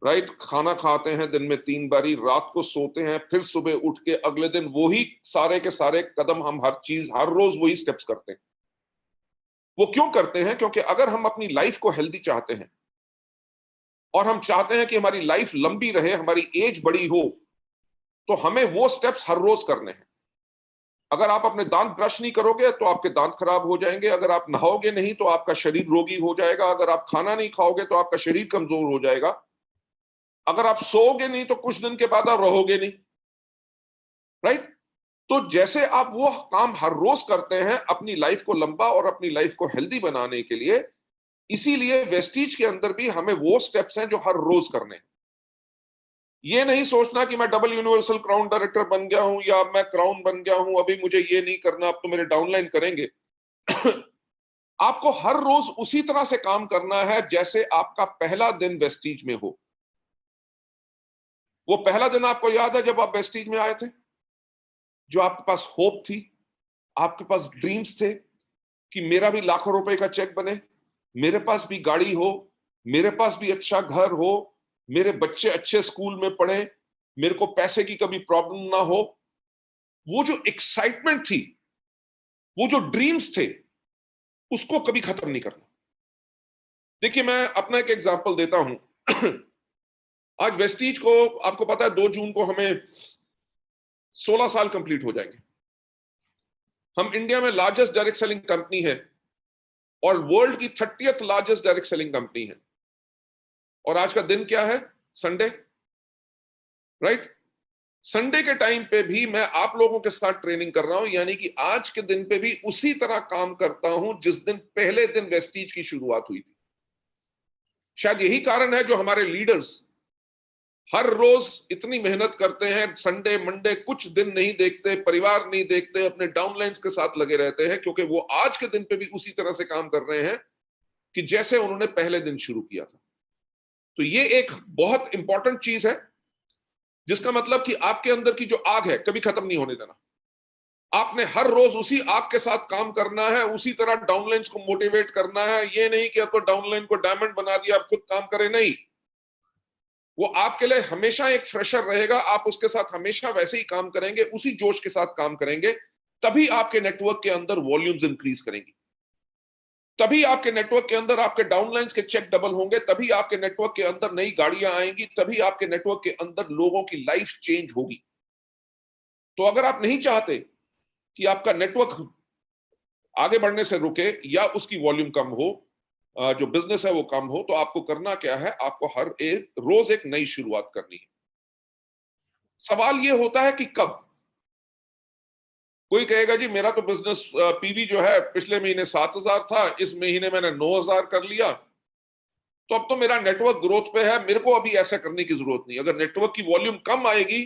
राइट, खाना खाते हैं दिन में 3 बारी, रात को सोते हैं, फिर सुबह उठ के अगले दिन वही सारे के सारे कदम, हम हर चीज हर रोज वही स्टेप्स करते हैं। वो क्यों करते हैं? क्योंकि अगर हम अपनी लाइफ को हेल्दी चाहते हैं और हम चाहते हैं कि हमारी लाइफ लंबी रहे, हमारी एज बड़ी हो, तो हमें वो स्टेप्स हर रोज करने हैं। अगर आप अपने दांत ब्रश नहीं करोगे तो आपके दांत खराब हो जाएंगे, अगर आप नहाओगे नहीं तो आपका शरीर रोगी हो जाएगा, अगर आप खाना नहीं खाओगे तो आपका शरीर कमजोर हो जाएगा, अगर आप सोओगे नहीं तो कुछ दिन के बाद आप रहोगे नहीं। राइट? तो जैसे आप वो काम हर रोज करते हैं अपनी लाइफ को लंबा और अपनी लाइफ को हेल्दी बनाने के लिए, इसीलिए वेस्टीज के अंदर भी हमें वो स्टेप्स हैं जो हर रोज करने हैं। ये नहीं सोचना कि मैं डबल यूनिवर्सल क्राउन डायरेक्टर बन गया हूं या मैं क्राउन बन गया हूं, अभी मुझे ये नहीं करना, अब तो मेरे डाउनलाइन करेंगे। आपको हर रोज उसी तरह से काम करना है जैसे आपका पहला दिन वेस्टीज में हो। वो पहला दिन आपको याद है जब आप वेस्टीज में आए थे? जो आपके पास होप थी, आपके पास ड्रीम्स थे कि मेरा भी लाखों रुपए का चेक बने, मेरे पास भी गाड़ी हो, मेरे पास भी अच्छा घर हो, मेरे बच्चे अच्छे स्कूल में पढ़े, मेरे को पैसे की कभी प्रॉब्लम ना हो। वो जो एक्साइटमेंट थी, वो जो ड्रीम्स थे, उसको कभी खत्म नहीं करना। देखिए, मैं अपना एक एग्जांपल देता हूं। आज वेस्टीज को, आपको पता है 2 जून को हमें 16 साल कंप्लीट हो जाएंगे। हम इंडिया में लार्जेस्ट डायरेक्ट सेलिंग कंपनी है और वर्ल्ड की 30th largest direct selling company है। और आज का दिन क्या है? Sunday, right? संडे के टाइम पे भी मैं आप लोगों के साथ ट्रेनिंग कर रहा हूं, यानी कि आज के दिन पे भी उसी तरह काम करता हूं जिस दिन पहले दिन वेस्टीज की शुरुआत हुई थी। शायद यही कारण है जो हमारे लीडर्स हर रोज इतनी मेहनत करते हैं, संडे मंडे कुछ दिन नहीं देखते, परिवार नहीं देखते, अपने डाउनलाइंस के साथ लगे रहते हैं, क्योंकि वो आज के दिन पे भी उसी तरह से काम कर रहे हैं कि जैसे उन्होंने पहले दिन शुरू किया था। तो ये एक बहुत इंपॉर्टेंट चीज है, जिसका मतलब कि आपके अंदर की जो आग है कभी खत्म नहीं होने देना। आपने हर रोज उसी आग के साथ काम करना है, उसी तरह डाउनलाइंस को मोटिवेट करना है। ये नहीं कि अब तो डाउनलाइन को डायमंड बना दिया, आप खुद काम करें, नहीं। वो आपके लिए हमेशा एक फ्रेशर रहेगा, आप उसके साथ हमेशा वैसे ही काम करेंगे, उसी जोश के साथ काम करेंगे, तभी आपके नेटवर्क के अंदर वॉल्यूम्स इंक्रीज करेंगी, तभी आपके नेटवर्क के अंदर आपके डाउनलाइंस के चेक डबल होंगे, तभी आपके नेटवर्क के अंदर नई गाड़ियां आएंगी, तभी आपके नेटवर्क के अंदर लोगों की लाइफ चेंज होगी। तो अगर आप नहीं चाहते कि आपका नेटवर्क आगे बढ़ने से रुके या उसकी वॉल्यूम कम हो, जो बिजनेस है वो कम हो, तो आपको करना क्या है? आपको हर एक रोज एक नई शुरुआत करनी है। सवाल ये होता है कि कब। कोई कहेगा जी मेरा तो बिजनेस पीवी जो है पिछले महीने 7,000 था, इस महीने मैंने 9,000 कर लिया, तो अब तो मेरा नेटवर्क ग्रोथ पे है, मेरे को अभी ऐसा करने की जरूरत नहीं। अगर नेटवर्क की वॉल्यूम कम आएगी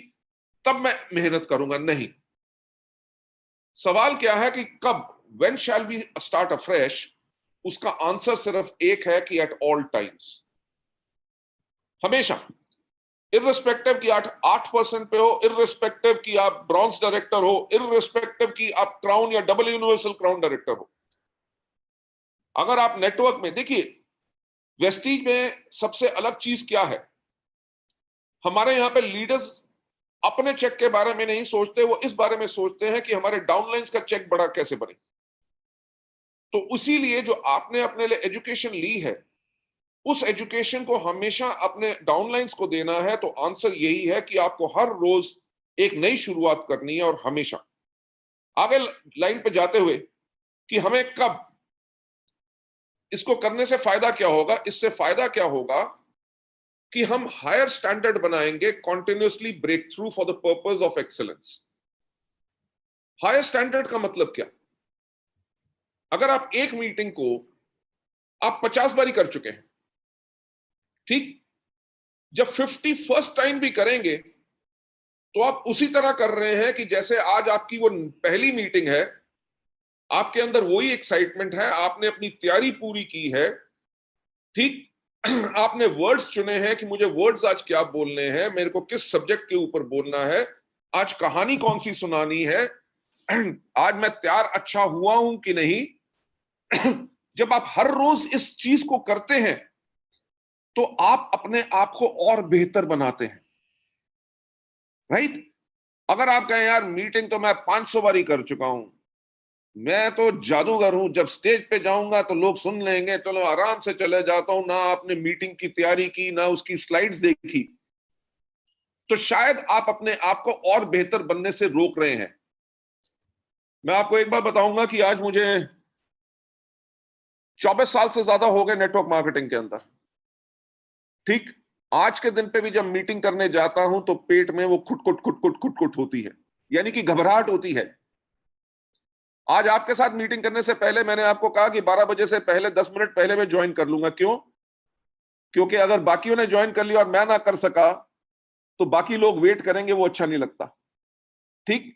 तब मैं मेहनत करूंगा, नहीं। सवाल क्या है कि कब, when shall we start afresh? उसका आंसर सिर्फ एक है कि एट ऑल टाइम्स, हमेशा, इररिस्पेक्टिव कि 8% पे हो, इररिस्पेक्टिव कि आप ब्रॉन्ज डायरेक्टर हो, इररिस्पेक्टिव कि आप क्राउन या डबल यूनिवर्सल क्राउन डायरेक्टर हो। अगर आप नेटवर्क में देखिए, वेस्टीज में सबसे अलग चीज क्या है? हमारे यहां पे लीडर्स अपने चेक के बारे में नहीं सोचते, वो इस बारे में सोचते हैं कि हमारे डाउनलाइंस का चेक बड़ा कैसे बने। तो इसीलिए जो आपने अपने लिए एजुकेशन ली है, उस एजुकेशन को हमेशा अपने डाउनलाइंस को देना है। तो आंसर यही है कि आपको हर रोज एक नई शुरुआत करनी है, और हमेशा आगे लाइन पे जाते हुए कि हमें कब, इसको करने से फायदा क्या होगा? इससे फायदा क्या होगा कि हम हायर स्टैंडर्ड बनाएंगे, continuously break through for the purpose of excellence. Higher standard का मतलब क्या? अगर आप एक मीटिंग को आप 50 बारी कर चुके हैं, ठीक, जब 51st टाइम भी करेंगे तो आप उसी तरह कर रहे हैं कि जैसे आज आपकी वो पहली मीटिंग है, आपके अंदर वही एक्साइटमेंट है, आपने अपनी तैयारी पूरी की है, ठीक। आपने वर्ड्स चुने हैं कि मुझे वर्ड्स आज क्या बोलने हैं, मेरे को किस सब्जेक्ट के ऊपर बोलना है, आज कहानी कौन सी सुनानी है, आज मैं तैयार अच्छा हुआ हूं कि नहीं। जब आप हर रोज इस चीज को करते हैं तो आप अपने आप को और बेहतर बनाते हैं, राइट? अगर आप कहें यार मीटिंग तो मैं 500 बारी कर चुका हूं, मैं तो जादूगर हूं, जब स्टेज पे जाऊंगा तो लोग सुन लेंगे, चलो आराम से चले जाता हूं, ना आपने मीटिंग की तैयारी की, ना उसकी स्लाइड्स देखी, तो शायद आप अपने आप को और बेहतर बनने से रोक रहे हैं। मैं आपको एक बार बताऊंगा कि आज मुझे 24 साल से ज्यादा हो गए नेटवर्क मार्केटिंग के अंदर, ठीक। आज के दिन पे भी जब मीटिंग करने जाता हूं तो पेट में वो खुटखुट खुटखुट खुटखुट होती है, यानी कि घबराहट होती है। आज आपके साथ मीटिंग करने से पहले मैंने आपको कहा कि 12 बजे से पहले 10 मिनट पहले मैं ज्वाइन कर लूंगा। क्यों? क्योंकि अगर बाकियों ने ज्वाइन कर लिया और मैं ना कर सका तो बाकी लोग वेट करेंगे, वो अच्छा नहीं लगता, ठीक।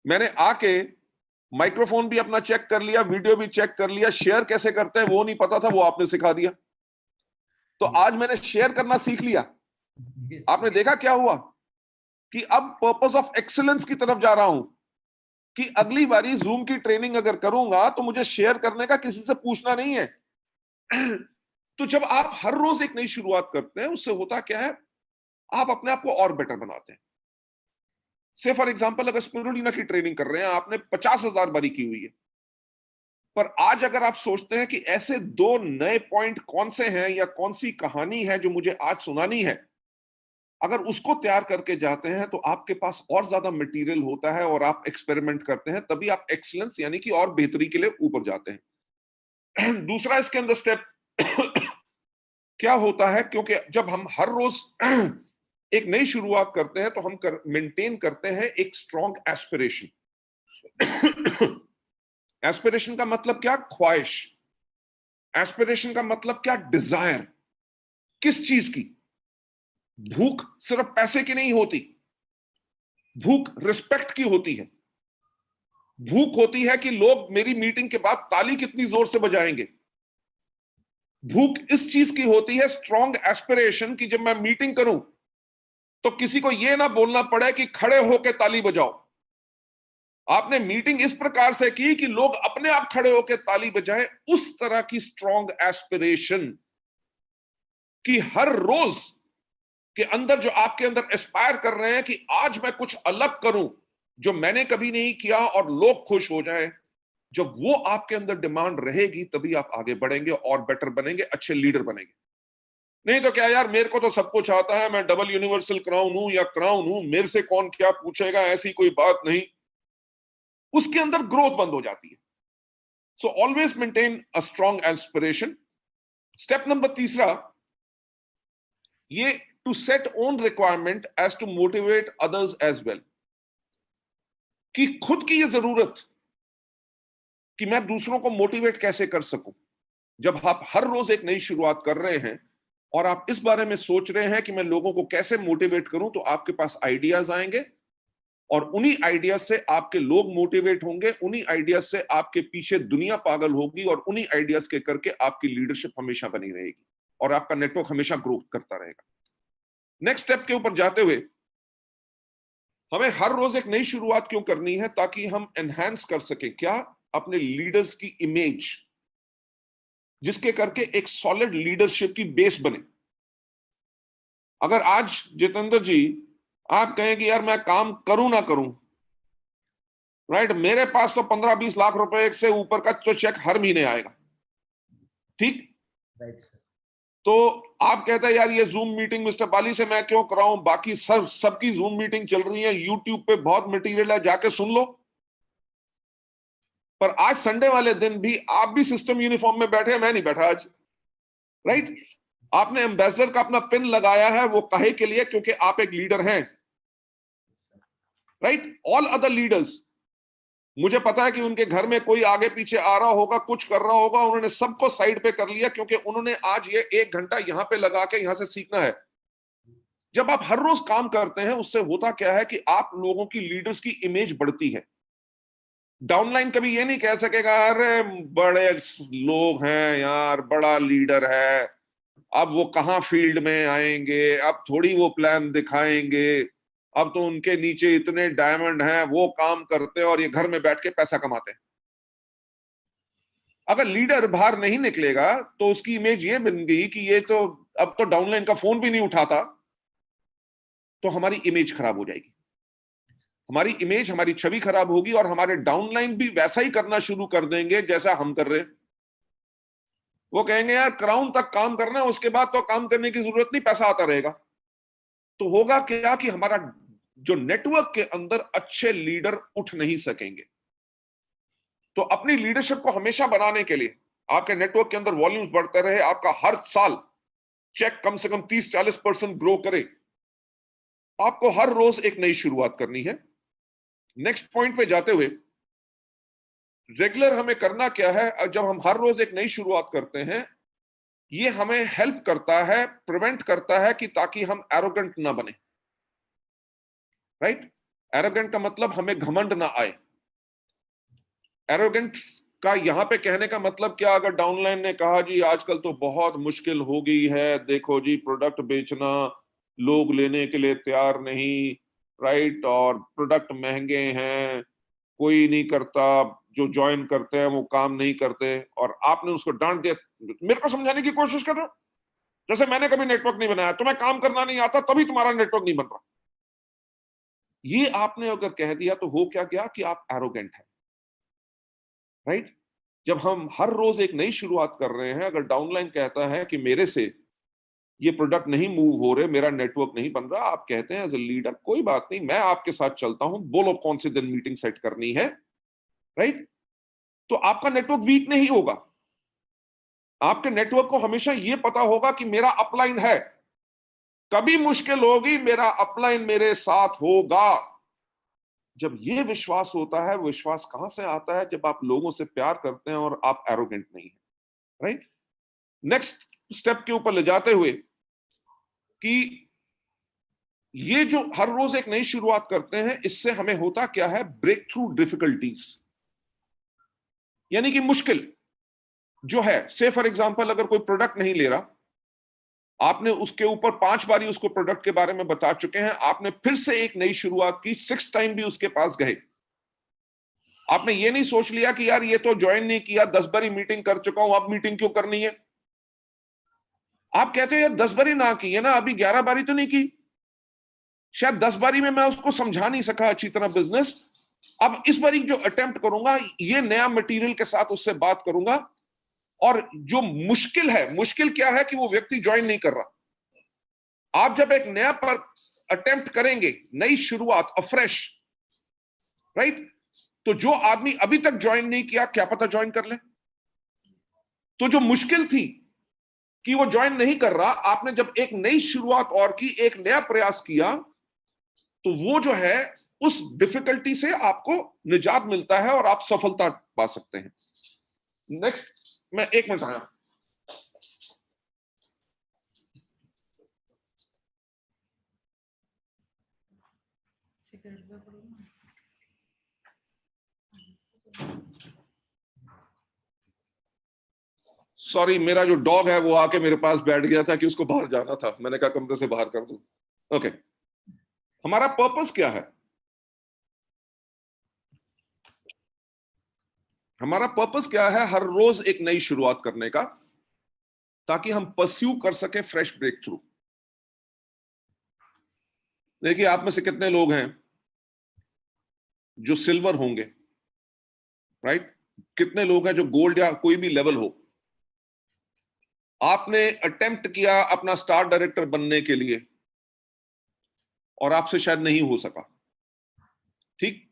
मैंने आके माइक्रोफोन भी अपना चेक कर लिया, वीडियो भी चेक कर लिया, शेयर कैसे करते हैं वो नहीं पता था, वो आपने सिखा दिया। तो आज मैंने शेयर करना सीख लिया। आपने देखा क्या हुआ कि अब पर्पस ऑफ एक्सीलेंस की तरफ जा रहा हूं। कि अगली बारी जूम की ट्रेनिंग अगर करूंगा तो मुझे शेयर करने का किसी से पूछना नहीं है। तो जब आप हर रोज एक नई शुरुआत करते हैं, उससे होता क्या है, आप अपने आप को और बेटर बनाते हैं। से फॉर एग्जांपल अगर स्पिरुलिना की ट्रेनिंग कर रहे हैं, आपने 50,000 बारी की हुई है, पर आज अगर आप सोचते हैं कि ऐसे 2 नए पॉइंट कौन से हैं या कौन सी कहानी है जो मुझे आज सुनानी है, अगर उसको तैयार करके जाते हैं तो आपके पास और ज्यादा मटेरियल होता है और आप एक्सपेरिमेंट करते हैं, तभी आप एक्सीलेंस यानी कि और बेहतरी के लिए ऊपर जाते हैं। दूसरा इसके अंदर स्टेप क्या होता है, क्योंकि जब हम हर रोज एक नई शुरुआत करते हैं तो हम मेंटेन करते हैं एक स्ट्रॉन्ग एस्पिरेशन। एस्पिरेशन का मतलब क्या, ख्वाहिश। एस्पिरेशन का मतलब क्या, डिजायर। किस चीज की? भूख सिर्फ पैसे की नहीं होती, भूख रिस्पेक्ट की होती है। भूख होती है कि लोग मेरी मीटिंग के बाद ताली कितनी जोर से बजाएंगे। भूख इस चीज की होती है, स्ट्रॉन्ग एस्पिरेशन, कि जब मैं मीटिंग करूं तो किसी को यह ना बोलना पड़े कि खड़े होकर ताली बजाओ। आपने मीटिंग इस प्रकार से की कि लोग अपने आप खड़े होकर ताली बजाएं। उस तरह की स्ट्रॉन्ग एस्पिरेशन कि हर रोज के अंदर जो आपके अंदर एस्पायर कर रहे हैं कि आज मैं कुछ अलग करूं जो मैंने कभी नहीं किया और लोग खुश हो जाएं। जब वो आपके अंदर डिमांड रहेगी तभी आप आगे बढ़ेंगे और बेटर बनेंगे, अच्छे लीडर बनेंगे। नहीं तो क्या यार, मेरे को तो सब कुछ आता है, मैं डबल यूनिवर्सल क्राउन हूं या क्राउन हूं, मेरे से कौन क्या पूछेगा, ऐसी कोई बात नहीं। उसके अंदर ग्रोथ बंद हो जाती है। So always maintain a strong aspiration. Step number तीसरा, ये to set own requirement as to motivate others as well, कि खुद की ये जरूरत कि मैं दूसरों को मोटिवेट कैसे कर सकूं। जब आप हर रोज एक नई शुरुआत कर रहे हैं और आप इस बारे में सोच रहे हैं कि मैं लोगों को कैसे मोटिवेट करूं, तो आपके पास आइडियाज आएंगे और उन्हीं आइडियाज से आपके लोग मोटिवेट होंगे, उन्हीं आइडियाज से आपके पीछे दुनिया पागल होगी और उन्हीं आइडियाज के करके आपकी लीडरशिप हमेशा बनी रहेगी और आपका नेटवर्क हमेशा ग्रो करता रहेगा। नेक्स्ट स्टेप के ऊपर जाते हुए, हमें हर रोज एक नई शुरुआत क्यों करनी है? ताकि हम एनहांस कर सके क्या, अपने लीडर्स की इमेज, जिसके करके एक सॉलिड लीडरशिप की बेस बने। अगर आज जितेंद्र जी आप कहें कि यार मैं काम करूं ना करूं, राइट, मेरे पास तो 15-20 लाख रुपए से ऊपर का तो चेक हर महीने आएगा, ठीक, राइट। तो आप कहते हैं यार ये जूम मीटिंग मिस्टर बाली से मैं क्यों कराऊं, बाकी सबकी जूम मीटिंग चल रही है, यूट्यूब पे बहुत मटेरियल है, जाके सुन लो। पर आज संडे वाले दिन भी आप भी सिस्टम यूनिफॉर्म में बैठे, मैं नहीं बैठा आज, राइट। आपने एम्बेसडर का अपना पिन लगाया है, वो काहे के लिए? क्योंकि आप एक लीडर हैं, राइट। ऑल अदर लीडर्स, मुझे पता है कि उनके घर में कोई आगे पीछे आ रहा होगा, कुछ कर रहा होगा, उन्होंने सबको साइड पे कर लिया क्योंकि उन्होंने आज ये 1 घंटा यहां पे लगा के यहां से सीखना है। जब आप हर रोज काम करते हैं, उससे होता क्या है कि आप लोगों की, लीडर्स की इमेज बढ़ती है। डाउनलाइन कभी ये नहीं कह सकेगा अरे बड़े लोग हैं यार, बड़ा लीडर है, अब वो कहां फील्ड में आएंगे, अब थोड़ी वो प्लान दिखाएंगे, अब तो उनके नीचे इतने डायमंड हैं, वो काम करते हैं और ये घर में बैठ के पैसा कमाते हैं। अगर लीडर बाहर नहीं निकलेगा तो उसकी इमेज ये बन गई कि ये तो अब तो डाउनलाइन का फोन भी नहीं उठाता, तो हमारी इमेज खराब हो जाएगी। हमारी इमेज, हमारी छवि खराब होगी और हमारे डाउनलाइन भी वैसा ही करना शुरू कर देंगे जैसा हम कर रहे हैं। वो कहेंगे यार क्राउन तक काम करना है, उसके बाद तो काम करने की जरूरत नहीं, पैसा आता रहेगा। तो होगा क्या कि हमारा जो नेटवर्क के अंदर अच्छे लीडर उठ नहीं सकेंगे। तो अपनी लीडरशिप को हमेशा बनाने के लिए, आपके नेटवर्क के अंदर वॉल्यूम्स बढ़ते रहे, आपका हर साल चेक कम से कम 30-40% ग्रो करे, आपको हर रोज एक नई शुरुआत करनी है। नेक्स्ट पॉइंट पे जाते हुए, रेगुलर हमें करना क्या है? जब हम हर रोज एक नई शुरुआत करते हैं, ये हमें हेल्प करता है, प्रिवेंट करता है कि ताकि हम एरोगेंट ना बने, राइट। एरोगेंट का मतलब हमें घमंड ना आए। एरोगेंट का यहां पे कहने का मतलब क्या? अगर डाउनलाइन ने कहा जी आजकल तो बहुत मुश्किल हो गई है, देखो जी प्रोडक्ट बेचना, लोग लेने के लिए तैयार नहीं, राइट, और प्रोडक्ट महंगे हैं, कोई नहीं करता, जो ज्वाइन करते हैं वो काम नहीं करते, और आपने उसको डांट दिया, मेरे को समझाने की कोशिश कर रहे हो जैसे मैंने कभी नेटवर्क नहीं बनाया, तुम्हें काम करना नहीं आता तभी तुम्हारा नेटवर्क नहीं बन रहा। ये आपने अगर कह दिया तो हो क्या गया कि आप एरोगेंट हैं, राइट? जब हम हर रोज एक नई शुरुआत कर रहे हैं, अगर डाउनलाइन कहता है कि मेरे से ये प्रोडक्ट नहीं मूव हो रहे, मेरा नेटवर्क नहीं बन रहा, आप कहते हैं एज ए लीडर कोई बात नहीं, मैं आपके साथ चलता हूं, बोलो कौन से दिन मीटिंग सेट करनी है, राइट? तो आपका नेटवर्क वीक नहीं होगा। आपके नेटवर्क को हमेशा ये पता होगा कि मेरा अपलाइन है, कभी मुश्किल होगी मेरा अपलाइन मेरे साथ होगा। जब ये विश्वास होता है, विश्वास कहां से आता है? जब आप लोगों से प्यार करते हैं और आप एरोगेंट नहीं है, राइट? नेक्स्ट स्टेप के ऊपर ले जाते हुए कि ये जो हर रोज एक नई शुरुआत करते हैं, इससे हमें होता क्या है? ब्रेक थ्रू डिफिकल्टीज, यानी कि मुश्किल जो है, से फॉर एग्जांपल अगर कोई प्रोडक्ट नहीं ले रहा, आपने उसके ऊपर 5 बारी उसको प्रोडक्ट के बारे में बता चुके हैं, आपने फिर से एक नई शुरुआत की, 6 टाइम भी उसके पास गए, आपने ये नहीं सोच लिया कि यार ये तो ज्वाइन नहीं किया, 10 बारी मीटिंग कर चुका हूं, अब मीटिंग क्यों करनी है? आप कहते हो यार 10 बारी ना की है ना, अभी 11 बारी तो नहीं की, शायद 10 बारी में मैं उसको समझा नहीं सका अच्छी तरह बिजनेस, अब इस बारी जो अटेम्प्ट करूंगा, ये नया मटेरियल के साथ उससे बात करूंगा। और जो मुश्किल है, मुश्किल क्या है कि वो व्यक्ति ज्वाइन नहीं कर रहा। आप जब एक नया पर अटेम्प्ट करेंगे, नई शुरुआत, अफ्रेश, राइट? तो जो आदमी अभी तक ज्वाइन नहीं किया, क्या पता ज्वाइन कर ले। तो जो मुश्किल थी कि वो ज्वाइन नहीं कर रहा, आपने जब एक नई शुरुआत और की, एक नया प्रयास किया, तो वो जो है उस डिफिकल्टी से आपको निजात मिलता है और आप सफलता पा सकते हैं। नेक्स्ट, मैं 1 मिनट आया। सॉरी, मेरा जो डॉग है वो आके मेरे पास बैठ गया था कि उसको बाहर जाना था, मैंने कहा कमरे से बाहर कर दूं। ओके, हमारा पर्पस क्या है? हमारा पर्पस क्या है? हर रोज एक नई शुरुआत करने का, ताकि हम परस्यू कर सके फ्रेश ब्रेक थ्रू। देखिए, आप में से कितने लोग हैं जो सिल्वर होंगे, राइट? कितने लोग हैं जो गोल्ड या कोई भी लेवल हो? आपने अटेम्प्ट किया अपना स्टार डायरेक्टर बनने के लिए और आपसे शायद नहीं हो सका, ठीक?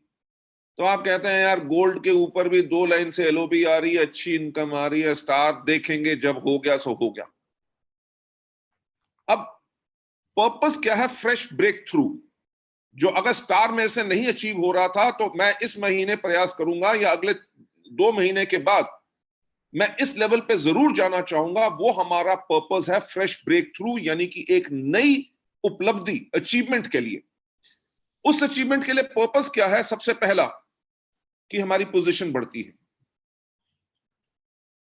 तो आप कहते हैं यार गोल्ड के ऊपर भी 2 लाइन से एलओबी आ रही है, अच्छी इनकम आ रही है, स्टार देखेंगे जब हो गया सो हो गया। अब पर्पस क्या है? Fresh break through. जो अगर स्टार मेरे से नहीं अचीव हो रहा था, तो मैं इस महीने प्रयास करूंगा या अगले 2 महीने के बाद मैं इस लेवल पे जरूर जाना चाहूंगा। वो हमारा पर्पस है, फ्रेश ब्रेक थ्रू, यानी कि एक नई उपलब्धि, अचीवमेंट के लिए। उस अचीवमेंट के लिए पर्पस क्या है? सबसे पहला कि हमारी पोजीशन बढ़ती है,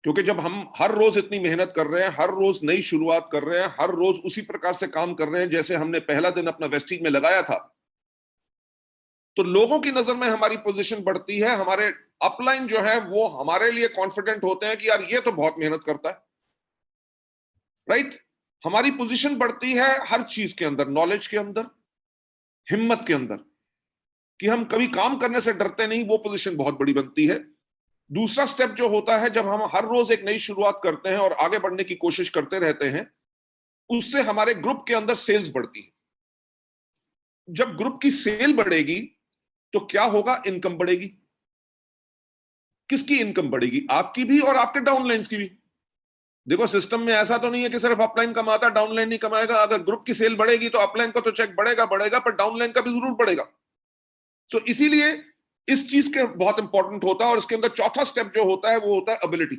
क्योंकि जब हम हर रोज इतनी मेहनत कर रहे हैं, हर रोज नई शुरुआत कर रहे हैं, हर रोज उसी प्रकार से काम कर रहे हैं जैसे हमने पहला दिन अपना वेस्टिज में लगाया था, तो लोगों की नजर में हमारी पोजीशन बढ़ती है। हमारे अपलाइन जो है वो हमारे लिए कॉन्फिडेंट होते हैं कि यार ये तो बहुत मेहनत करता है, राइट? हमारी पोजीशन बढ़ती है हर चीज के अंदर, नॉलेज के अंदर, हिम्मत के अंदर, कि हम कभी काम करने से डरते नहीं, वो पोजीशन बहुत बड़ी बनती है। दूसरा स्टेप जो होता है, जब हम हर रोज एक नई शुरुआत करते हैं और आगे बढ़ने की कोशिश करते रहते हैं, उससे हमारे ग्रुप के अंदर सेल्स बढ़ती है। जब ग्रुप की सेल बढ़ेगी तो क्या होगा? इनकम बढ़ेगी। किसकी इनकम बढ़ेगी? आपकी भी और आपके डाउनलाइंस की भी। देखो, सिस्टम में ऐसा तो नहीं है कि सिर्फ अपलाइन कमाता, डाउनलाइन नहीं कमाएगा। अगर ग्रुप की सेल बढ़ेगी तो अपलाइन का तो चेक बढ़ेगा बढ़ेगा, पर डाउनलाइन का भी जरूर बढ़ेगा। तो इसीलिए इस चीज के बहुत इंपॉर्टेंट होता है। और इसके अंदर चौथा स्टेप जो होता है वो होता है एबिलिटी।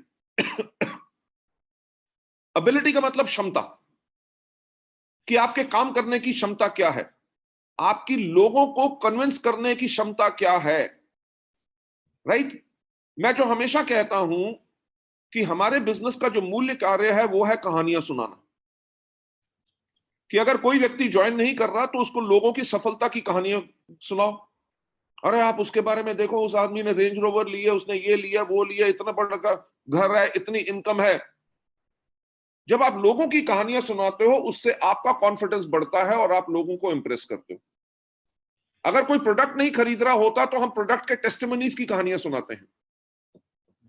एबिलिटी का मतलब क्षमता, कि आपके काम करने की क्षमता क्या है, आपकी लोगों को कन्विंस करने की क्षमता क्या है, राइट? मैं जो हमेशा कहता हूं कि हमारे बिजनेस का जो मूल्य कार्य है वो है कहानियां सुनाना। कि अगर कोई व्यक्ति ज्वाइन नहीं कर रहा तो उसको लोगों की सफलता की कहानियां सुनाओ। अरे आप उसके बारे में देखो, उस आदमी ने रेंज रोवर लिया, उसने ये लिया वो लिया, इतना बड़ा घर है, इतनी इनकम है। जब आप लोगों की कहानियां सुनाते हो उससे आपका कॉन्फिडेंस बढ़ता है और आप लोगों को इंप्रेस करते हो। अगर कोई प्रोडक्ट नहीं खरीद रहा होता तो हम प्रोडक्ट के टेस्टिमनीज की कहानियां सुनाते हैं।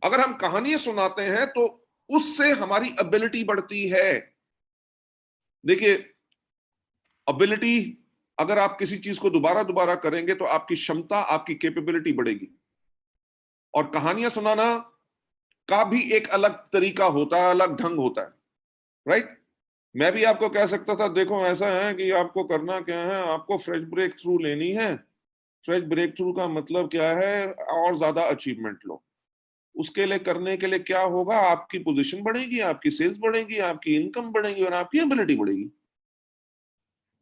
अगर हम कहानियां सुनाते हैं तो उससे हमारी एबिलिटी बढ़ती है। देखिए, एबिलिटी, अगर आप किसी चीज को दोबारा दोबारा करेंगे तो आपकी क्षमता, आपकी कैपेबिलिटी बढ़ेगी। और कहानियां सुनाना का भी एक अलग तरीका होता है, अलग ढंग होता है, राइट। मैं भी आपको कह सकता था, देखो ऐसा है कि आपको करना क्या है, आपको फ्रेश ब्रेक थ्रू लेनी है। फ्रेश ब्रेक थ्रू का मतलब क्या है, और ज्यादा अचीवमेंट लो। उसके लिए करने के लिए क्या होगा, आपकी पोजीशन बढ़ेगी, आपकी सेल्स बढ़ेगी, आपकी इनकम बढ़ेगी और आपकी एबिलिटी बढ़ेगी।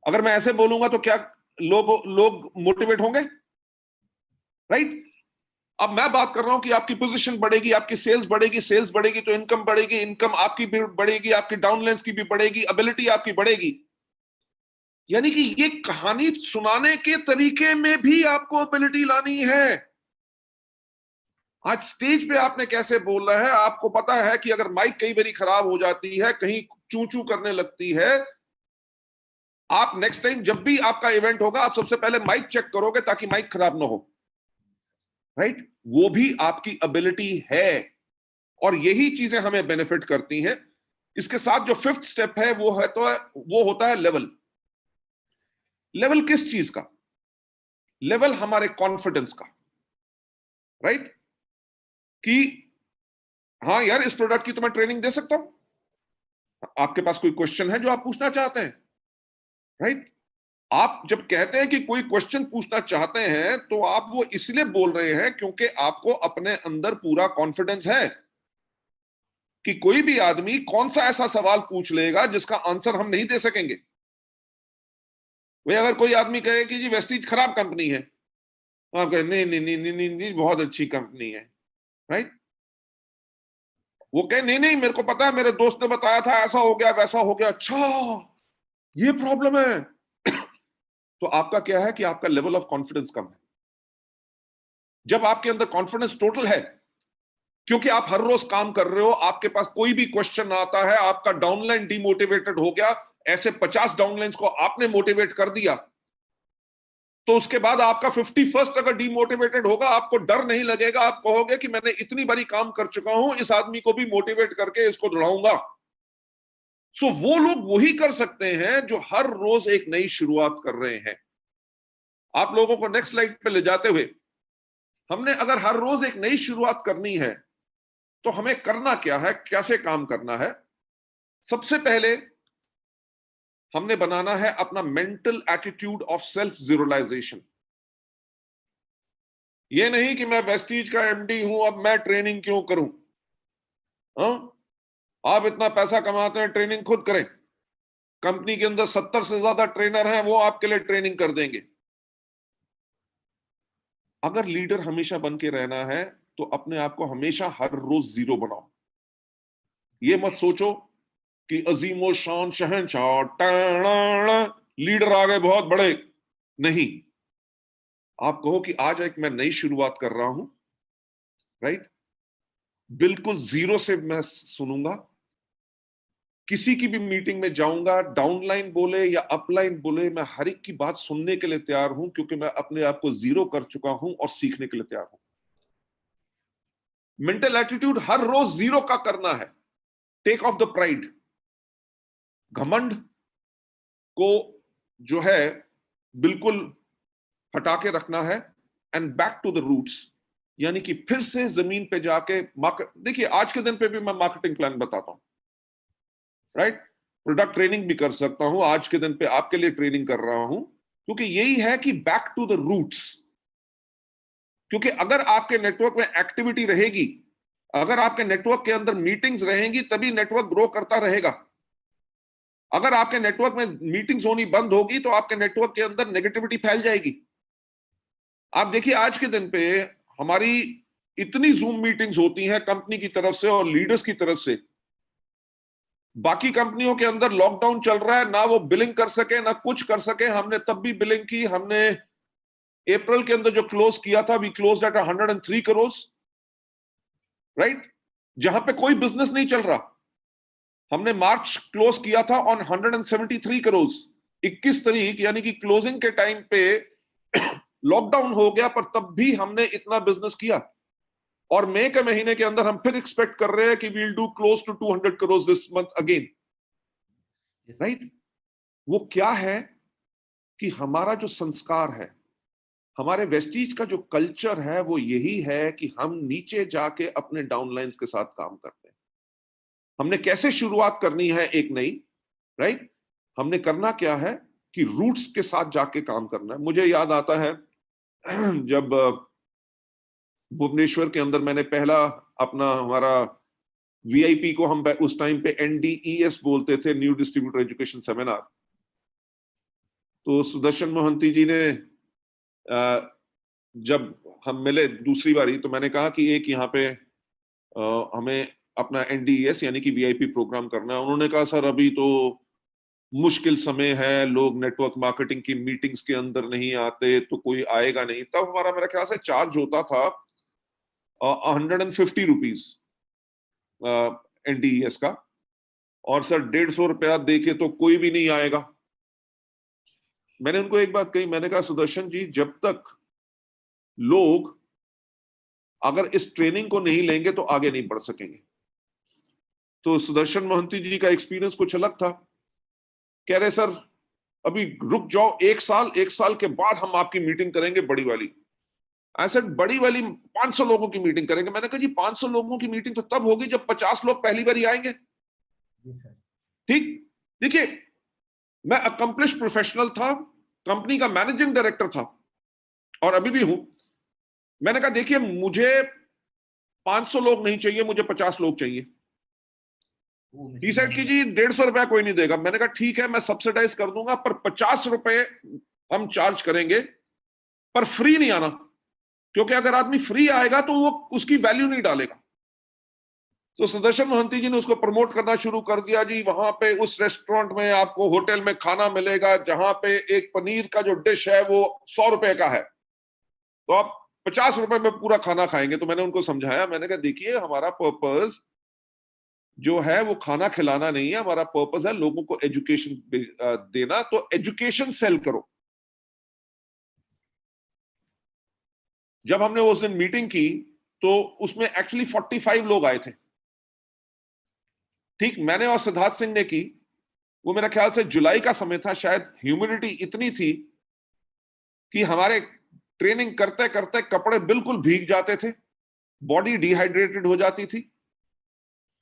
अगर मैं ऐसे बोलूंगा तो क्या लोग लोग मोटिवेट होंगे, राइट। अब मैं बात कर रहा हूं कि आपकी पोजीशन बढ़ेगी, आपकी सेल्स बढ़ेगी, सेल्स बढ़ेगी तो इनकम बढ़ेगी, इनकम आपकी भी बढ़ेगी, आपकी डाउनलाइंस की भी बढ़ेगी, एबिलिटी आपकी बढ़ेगी। यानी कि ये कहानी सुनाने के तरीके में भी आपको एबिलिटी लानी है। आज स्टेज पे आपने कैसे बोलना है, आपको पता है कि अगर माइक कई बारी खराब हो जाती है, कहीं चू चू करने लगती है, आप नेक्स्ट टाइम जब भी आपका इवेंट होगा आप सबसे पहले माइक चेक करोगे ताकि माइक खराब ना हो, राइट। वो भी आपकी एबिलिटी है और यही चीजें हमें बेनिफिट करती हैं। इसके साथ जो फिफ्थ स्टेप है वो होता है लेवल। लेवल किस चीज का? लेवल हमारे कॉन्फिडेंस का, राइट। कि हाँ यार, इस प्रोडक्ट की तो मैं ट्रेनिंग दे सकता हूं। आपके पास कोई क्वेश्चन है जो आप पूछना चाहते हैं, राइट। आप जब कहते हैं कि कोई क्वेश्चन पूछना चाहते हैं तो आप वो इसलिए बोल रहे हैं क्योंकि आपको अपने अंदर पूरा कॉन्फिडेंस है कि कोई भी आदमी कौन सा ऐसा सवाल पूछ लेगा जिसका आंसर हम नहीं दे सकेंगे। भाई अगर कोई आदमी कहे कि जी वेस्टीज खराब कंपनी है, तो आप कहें नहीं नहीं नहीं नहीं नहीं, नहीं बहुत अच्छी कंपनी है, राइट। वो कहे नहीं नहीं मेरे को पता है, मेरे दोस्त ने बताया था, ऐसा हो गया वैसा हो गया, अच्छा ये प्रॉब्लम है। तो आपका क्या है कि आपका लेवल ऑफ कॉन्फिडेंस कम है। जब आपके अंदर कॉन्फिडेंस टोटल है, क्योंकि आप हर रोज काम कर रहे हो, आपके पास कोई भी क्वेश्चन आता है, आपका डाउनलाइन डिमोटिवेटेड हो गया, ऐसे 50 डाउनलाइंस को आपने मोटिवेट कर दिया, तो उसके बाद आपका 51st अगर डिमोटिवेटेड होगा, आपको डर नहीं लगेगा, आप कहोगे कि मैंने इतनी बारी काम कर चुका हूं, इस आदमी को भी मोटिवेट करके इसको दौड़ाऊंगा। सो वो लोग वही कर सकते हैं जो हर रोज एक नई शुरुआत कर रहे हैं। आप लोगों को नेक्स्ट स्लाइड पे ले जाते हुए, हमने अगर हर रोज एक नई शुरुआत करनी है तो हमें करना क्या है, कैसे काम करना है। सबसे पहले हमने बनाना है अपना मेंटल एटीट्यूड ऑफ सेल्फ जीरोलाइजेशन। ये नहीं कि मैं वेस्टीज का एमडी हूं, अब मैं ट्रेनिंग क्यों करूं। हाँ, आप इतना पैसा कमाते हैं, ट्रेनिंग खुद करें। कंपनी के अंदर 70 से ज्यादा ट्रेनर हैं, वो आपके लिए ट्रेनिंग कर देंगे। अगर लीडर हमेशा बन के रहना है तो अपने आप को हमेशा हर रोज जीरो बनाओ। ये मत सोचो कि अजीमो शान शहनशाह लीडर आ गए बहुत बड़े। नहीं, आप कहो कि आज एक मैं नई शुरुआत कर रहा हूं, राइट। बिल्कुल जीरो से मैं सुनूंगा, किसी की भी मीटिंग में जाऊंगा, डाउनलाइन बोले या अपलाइन बोले, मैं हर एक की बात सुनने के लिए तैयार हूं क्योंकि मैं अपने आप को जीरो कर चुका हूं और सीखने के लिए तैयार हूं। मेंटल एटीट्यूड हर रोज जीरो का करना है। टेक ऑफ द प्राइड, घमंड को जो है बिल्कुल हटा के रखना है, and back to the roots. यानी कि फिर से जमीन पे जाके मार्केट, देखिए आज के दिन पे भी मैं मार्केटिंग प्लान बताता हूं, राइट। प्रोडक्ट ट्रेनिंग भी कर सकता हूं, आज के दिन पे आपके लिए ट्रेनिंग कर रहा हूं, क्योंकि यही है कि बैक टू द रूट्स। क्योंकि अगर आपके नेटवर्क में एक्टिविटी रहेगी, अगर आपके नेटवर्क के अंदर मीटिंग्स रहेंगी, तभी नेटवर्क ग्रो करता रहेगा। अगर आपके नेटवर्क में मीटिंग्स होनी बंद होगी तो आपके नेटवर्क के अंदर नेगेटिविटी फैल जाएगी। आप देखिए आज के दिन पे हमारी इतनी जूम मीटिंग्स होती हैं कंपनी की तरफ से और लीडर्स की तरफ से। बाकी कंपनियों के अंदर लॉकडाउन चल रहा है, ना वो बिलिंग कर सके ना कुछ कर सके, हमने तब भी बिलिंग की, हमने अप्रैल के अंदर जो क्लोज किया था, we closed at 103 crore, right, जहां पे कोई बिजनेस नहीं चल रहा। हमने मार्च क्लोज किया था ऑन 173 करोड़, 21 तारीख, यानी कि क्लोजिंग के टाइम पे लॉकडाउन हो गया, पर तब भी हमने इतना बिजनेस किया। और मई के महीने के अंदर हम फिर एक्सपेक्ट कर रहे हैं कि we'll do close to 200 crore this month again, right. वो क्या है कि हमारा जो संस्कार है, हमारे वेस्टीज का जो कल्चर है, वो यही है कि हम नीचे जाके अपने डाउनलाइंस के साथ काम करते हैं। हमने कैसे शुरुआत करनी है एक नई, राइट, हमने करना क्या है कि रूट्स के साथ जाके काम करना है। मुझे याद आता है जब भुवनेश्वर के अंदर मैंने पहला अपना हमारा वीआईपी को हम उस टाइम पे NDES बोलते थे, न्यू डिस्ट्रीब्यूटर एजुकेशन सेमिनार। तो सुदर्शन मोहंती जी ने जब हम मिले दूसरी बारी, तो मैंने कहा कि एक यहाँ पे हमें अपना NDES यानी कि वीआईपी प्रोग्राम करना है। उन्होंने कहा सर अभी तो मुश्किल समय है, लोग नेटवर्क मार्केटिंग की मीटिंग्स के अंदर नहीं आते, तो कोई आएगा नहीं। तब हमारा मेरा ख्याल से चार्ज होता था 150 रुपीज NDES का, और सर 150 रुपया दे के तो कोई भी नहीं आएगा। मैंने उनको एक बात कही, मैंने कहा सुदर्शन जी, जब तक लोग अगर इस ट्रेनिंग को नहीं लेंगे तो आगे नहीं बढ़ सकेंगे। तो सुदर्शन मोहंती जी का एक्सपीरियंस कुछ अलग था। कह रहे सर अभी रुक जाओ, एक साल के बाद हम आपकी मीटिंग करेंगे बड़ी वाली। ऐसे बड़ी वाली 500 लोगों की मीटिंग करेंगे। मैंने कहा जी 500 लोगों की मीटिंग तो तब होगी जब 50 लोग पहली बार आएंगे। ठीक, देखिए मैं अकम्प्लिश प्रोफेशनल था, कंपनी का मैनेजिंग डायरेक्टर था और अभी भी हूं। मैंने कहा देखिए मुझे 500 लोग नहीं चाहिए, मुझे 50 लोग चाहिए। ही सेड कि जी 150 रुपया कोई नहीं देगा। मैंने कहा ठीक है, मैं सब्सिडाइज कर दूंगा, पर 50 रुपए हम चार्ज करेंगे, पर फ्री नहीं आना, क्योंकि अगर आदमी फ्री आएगा तो वो उसकी वैल्यू नहीं डालेगा। तो सुदर्शन मोहंती जी ने उसको प्रमोट करना शुरू कर दिया। जी वहां पे उस रेस्टोरेंट में आपको होटल में खाना मिलेगा जहां पे एक पनीर का जो डिश है वो 100 रुपए का है, तो आप 50 रुपए में पूरा खाना खाएंगे। तो मैंने उनको समझाया, मैंने कहा देखिए हमारा पर्पस जो है वो खाना खिलाना नहीं है, हमारा पर्पस है लोगों को एजुकेशन देना, तो एजुकेशन सेल करो। जब हमने उस दिन मीटिंग की तो उसमें एक्चुअली 45 लोग आए थे। ठीक, मैंने और सिद्धार्थ सिंह ने की। वो मेरा ख्याल से जुलाई का समय था, शायद ह्यूमिडिटी इतनी थी कि हमारे ट्रेनिंग करते करते कपड़े बिल्कुल भीग जाते थे, बॉडी डिहाइड्रेटेड हो जाती थी,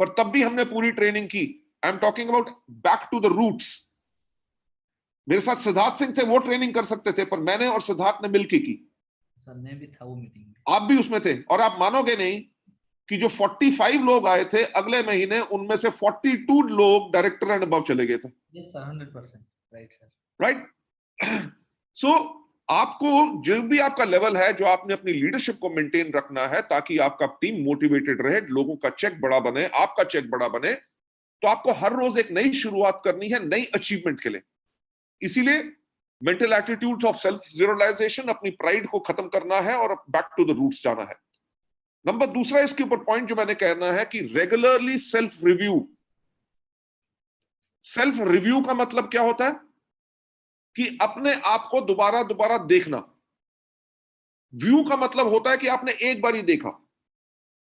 पर तब भी हमने पूरी ट्रेनिंग की। I am talking about back to the roots. मेरे साथ सिद्धार्थ सिंह थे, वो ट्रेनिंग कर सकते थे, पर मैंने और सिद्धार्थ ने मिलकर की। सर मैं भी था वो मीटिंग में। आप भी उसमें थे, और आप मानोगे नहीं कि जो 45 लोग आए थे, अगले महीने उनमें से 42 लोग डायरेक्टर एंड अबव चले गए थे। Yes sir, 100%। Right sir, right. So आपको जो भी आपका लेवल है, जो आपने अपनी लीडरशिप को मेंटेन रखना है ताकि आपका टीम मोटिवेटेड रहे, लोगों का चेक बड़ा बने, आपका चेक बड़ा बने, तो आपको हर रोज एक नई शुरुआत करनी है, नई अचीवमेंट के लिए। इसीलिए मेंटल एटीट्यूड ऑफ सेल्फ जीरोलाइजेशन, अपनी प्राइड को खत्म करना है और बैक टू द रूट्स जाना है। नंबर दूसरा इसके ऊपर पॉइंट जो मैंने कहना है कि regularly self review. Self review का मतलब क्या होता है कि अपने आप को दोबारा दोबारा देखना। व्यू का मतलब होता है कि आपने एक बार ही देखा।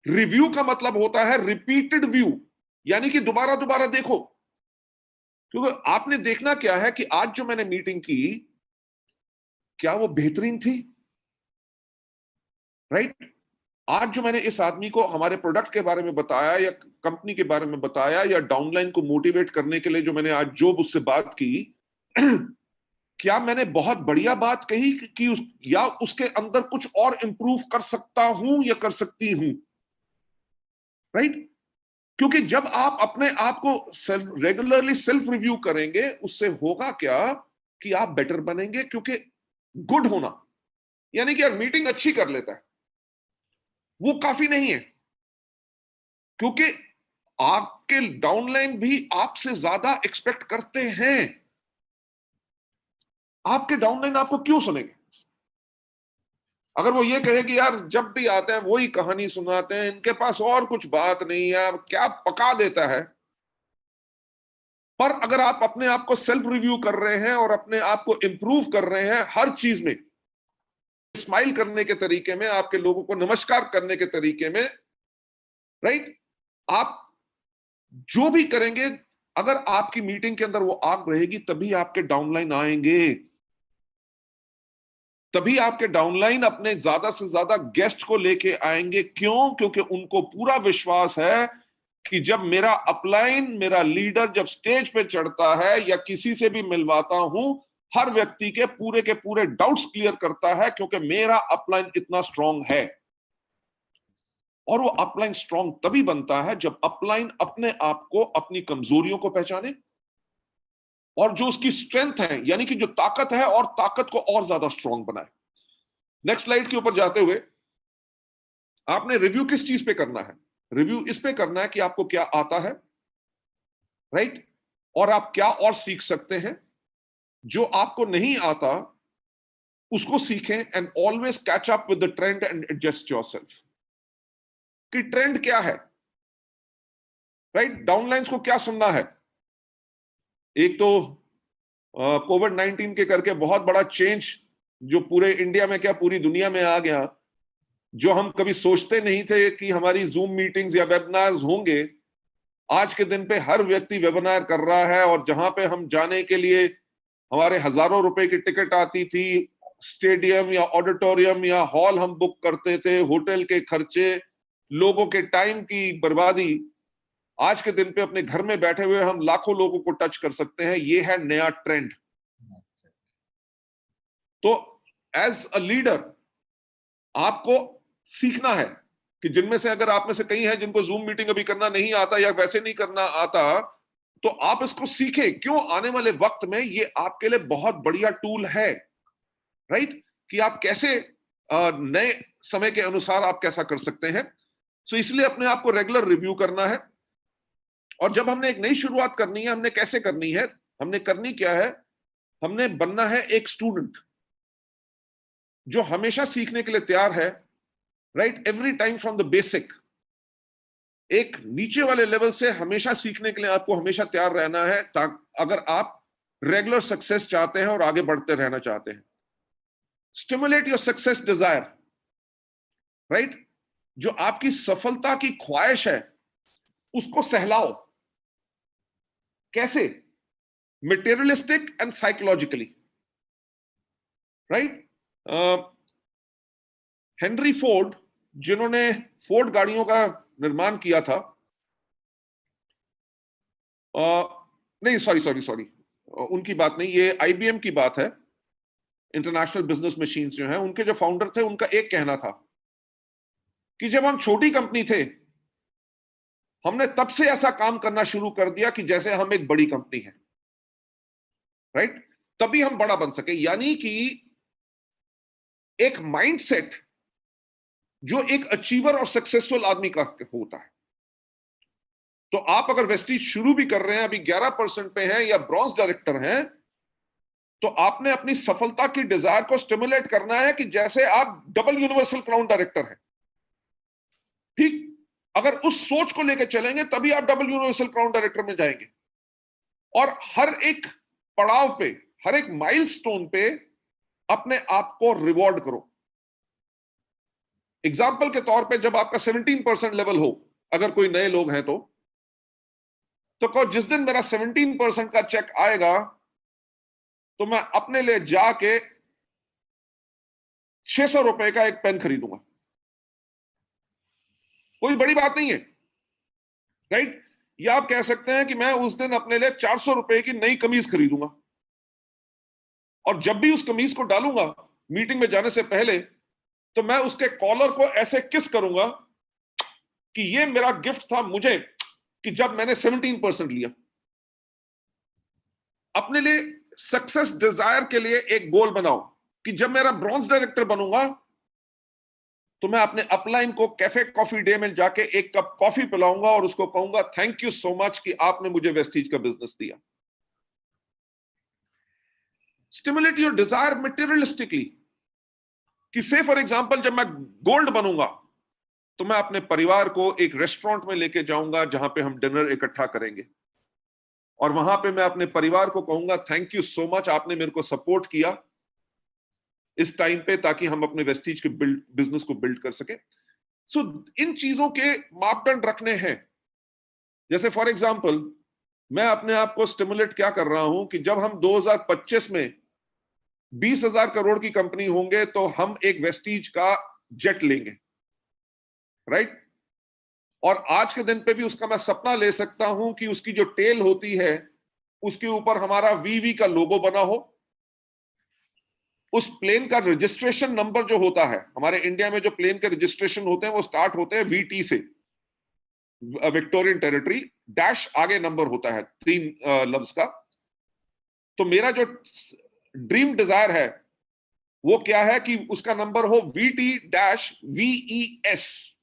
रिव्यू का मतलब होता है रिपीटेड व्यू, यानी कि दोबारा दोबारा देखो। क्योंकि आपने देखना क्या है कि आज जो मैंने मीटिंग की, क्या वो बेहतरीन थी? राइट। आज जो मैंने इस आदमी को हमारे प्रोडक्ट के बारे में बताया या कंपनी के बारे में बताया या डाउनलाइन को मोटिवेट करने के लिए जो मैंने आज जो उससे बात की, क्या मैंने बहुत बढ़िया बात कही कि या उसके अंदर कुछ और इंप्रूव कर सकता हूं या कर सकती हूं? राइट। क्योंकि जब आप अपने आप को रेगुलरली सेल्फ रिव्यू करेंगे, उससे होगा क्या कि आप बेटर बनेंगे। क्योंकि गुड होना यानी कि यार मीटिंग अच्छी कर लेता है, वो काफी नहीं है। क्योंकि आपके डाउनलाइन भी आपसे ज्यादा एक्सपेक्ट करते हैं। आपके डाउनलाइन आपको क्यों सुनेंगे? अगर वो ये कहे कि यार जब भी आते हैं वही कहानी सुनाते हैं, इनके पास और कुछ बात नहीं है, अब क्या पका देता है, पर अगर आप अपने आप को सेल्फ रिव्यू कर रहे हैं और अपने आप को इंप्रूव कर रहे हैं हर चीज में, स्माइल करने के तरीके में, आपके लोगों को नमस्कार करने के तरीके में, राइट, आप जो भी करेंगे, अगर आपकी मीटिंग के अंदर वो आग रहेगी तभी आपके डाउनलाइन आएंगे, तभी आपके डाउनलाइन अपने ज्यादा से ज्यादा गेस्ट को लेके आएंगे। क्यों? क्योंकि उनको पूरा विश्वास है कि जब मेरा अपलाइन, मेरा लीडर जब स्टेज पे चढ़ता है या किसी से भी मिलवाता हूं, हर व्यक्ति के पूरे डाउट्स क्लियर करता है, क्योंकि मेरा अपलाइन इतना स्ट्रांग है। और वो अपलाइन स्ट्रांग तभी बनता है जब अपलाइन अपने आप को, अपनी कमजोरियों को पहचाने और जो उसकी स्ट्रेंथ है, यानी कि जो ताकत है, और ताकत को और ज्यादा स्ट्रांग बनाए। नेक्स्ट स्लाइड के ऊपर जाते हुए, आपने रिव्यू किस चीज पे करना है? रिव्यू इस पे करना है कि आपको क्या आता है, राइट, और आप क्या और सीख सकते हैं। जो आपको नहीं आता उसको सीखें, and always catch up with the trend and adjust yourself. कि ट्रेंड क्या है, राइट, डाउनलाइंस को क्या सुनना है। एक तो कोविड-19 के करके बहुत बड़ा चेंज जो पूरे इंडिया में क्या पूरी दुनिया में आ गया, जो हम कभी सोचते नहीं थे कि हमारी जूम मीटिंग्स या वेबिनार्स होंगे, आज के दिन पे हर व्यक्ति वेबिनार कर रहा है। और जहां पे हम जाने के लिए हमारे हजारों रुपए की टिकट आती थी, स्टेडियम या ऑडिटोरियम या हॉल हम बुक करते थे, होटल के खर्चे, लोगों के टाइम की बर्बादी, आज के दिन पे अपने घर में बैठे हुए हम लाखों लोगों को टच कर सकते हैं। ये है नया ट्रेंड। तो एज अ लीडर आपको सीखना है कि जिनमें से अगर आप में से कई हैं जिनको जूम मीटिंग अभी करना नहीं आता या वैसे नहीं करना आता, तो आप इसको सीखें। क्यों? आने वाले वक्त में ये आपके लिए बहुत बढ़िया टूल है, राइट, कि आप कैसे नए समय के अनुसार आप कैसा कर सकते हैं। सो इसलिए अपने आप को रेगुलर रिव्यू करना है। और जब हमने एक नई शुरुआत करनी है, हमने कैसे करनी है, हमने करनी क्या है, हमने बनना है एक स्टूडेंट जो हमेशा सीखने के लिए तैयार है, right, every time from the basic. एक नीचे वाले लेवल से हमेशा सीखने के लिए आपको हमेशा तैयार रहना है, अगर आप रेगुलर सक्सेस चाहते हैं और आगे बढ़ते रहना चाहते हैं। Stimulate your success desire, right, जो आपकी सफलता की ख्वाहिश है उसको सहलाओ। कैसे? Materialistic and psychologically, right. Henry Ford, जिन्होंने फोर्ड गाड़ियों का निर्माण किया था, नहीं सॉरी, उनकी बात नहीं, ये आईबीएम की बात है। इंटरनेशनल बिजनेस मशीन्स जो है, उनके जो फाउंडर थे, उनका एक कहना था कि जब हम छोटी कंपनी थे, हमने तब से ऐसा काम करना शुरू कर दिया कि जैसे हम एक बड़ी कंपनी है, राइट, तभी हम बड़ा बन सके। यानी कि एक माइंडसेट जो एक अचीवर और सक्सेसफुल आदमी का होता है। तो आप अगर वेस्टीज शुरू भी कर रहे हैं, अभी 11% पे हैं या ब्रॉन्ज डायरेक्टर हैं, तो आपने अपनी सफलता की डिजायर को स्टिमुलेट करना है कि जैसे आप डबल यूनिवर्सल क्राउन डायरेक्टर हैं। ठीक, अगर उस सोच को लेकर चलेंगे तभी आप डबल यूनिवर्सल क्राउन डायरेक्टर में जाएंगे। और हर एक पड़ाव पे, हर एक माइलस्टोन पे अपने आप को रिवॉर्ड करो। एग्जाम्पल के तौर पे, जब आपका 17% लेवल हो, अगर कोई नए लोग हैं तो कहो जिस दिन मेरा 17% का चेक आएगा तो मैं अपने लिए जाके 600 रुपए का एक पेन खरीदूंगा। कोई बड़ी बात नहीं है, राइट। या आप कह सकते हैं कि मैं उस दिन अपने लिए 400 रुपए की नई कमीज खरीदूंगा, और जब भी उस कमीज को डालूंगा मीटिंग में जाने से पहले, तो मैं उसके कॉलर को ऐसे किस करूंगा कि ये मेरा गिफ्ट था मुझे कि जब मैंने 17% लिया। अपने लिए सक्सेस डिजायर के लिए एक गोल बनाओ कि जब मेरा ब्रॉन्ज डायरेक्टर बनूंगा तो मैं अपने अपलाइन को कैफे कॉफी डे में जाके एक कप कॉफी पिलाऊंगा और उसको कहूंगा थैंक यू सो मच कि आपने मुझे वेस्टीज का बिजनेस दिया। स्टिमुलेट योर डिजायर मटेरियलिस्टिकली, कि से फॉर एग्जांपल जब मैं गोल्ड बनूंगा तो मैं अपने परिवार को एक रेस्टोरेंट में लेके जाऊंगा जहां पे हम डिनर इकट्ठा करेंगे, और वहां पे मैं अपने परिवार को कहूंगा थैंक यू सो मच, आपने मेरे को सपोर्ट किया इस टाइम पे, ताकि हम अपने वेस्टीज के बिजनेस को बिल्ड कर सके। सो इन चीजों के मापदंड रखने हैं। जैसे फॉर एग्जांपल मैं अपने आप को स्टिमुलेट क्या कर रहा हूं कि जब हम 2025 में 20,000 करोड़ की कंपनी होंगे तो हम एक वेस्टीज का जेट लेंगे, राइट? और आज के दिन पे भी उसका मैं सपना ले सकता हूं कि उसकी जो टेल होती है उसके ऊपर हमारा वीवी का लोगो बना हो। उस प्लेन का रजिस्ट्रेशन नंबर जो होता है, हमारे इंडिया में जो प्लेन के रजिस्ट्रेशन होते हैं वो स्टार्ट होते हैं वीटी से, विक्टोरियन टेरिटरी, डैश आगे नंबर होता है 3 लफ्ज का। तो मेरा जो ड्रीम डिजायर है वो क्या है कि उसका नंबर हो वीटी डैश वीईएस,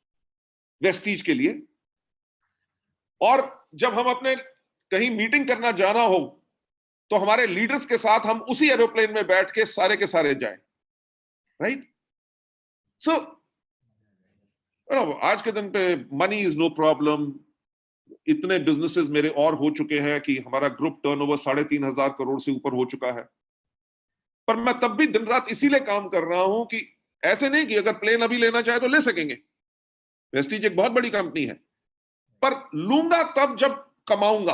वेस्टीज के लिए। और जब हम अपने कहीं मीटिंग करना जाना हो तो हमारे लीडर्स के साथ हम उसी एरोप्लेन में बैठ के सारे जाएं, राइट? सो आज के दिन पे मनी इज नो प्रॉब्लम। इतने बिजनेसेस मेरे और हो चुके हैं कि हमारा ग्रुप टर्नओवर 3,500 करोड़ से ऊपर हो चुका है। पर मैं तब भी दिन रात इसीलिए काम कर रहा हूं कि ऐसे नहीं कि अगर प्लेन अभी लेना चाहे तो ले सकेंगे, वेस्टीज एक बहुत बड़ी कंपनी है, पर लूंगा तब जब कमाऊंगा,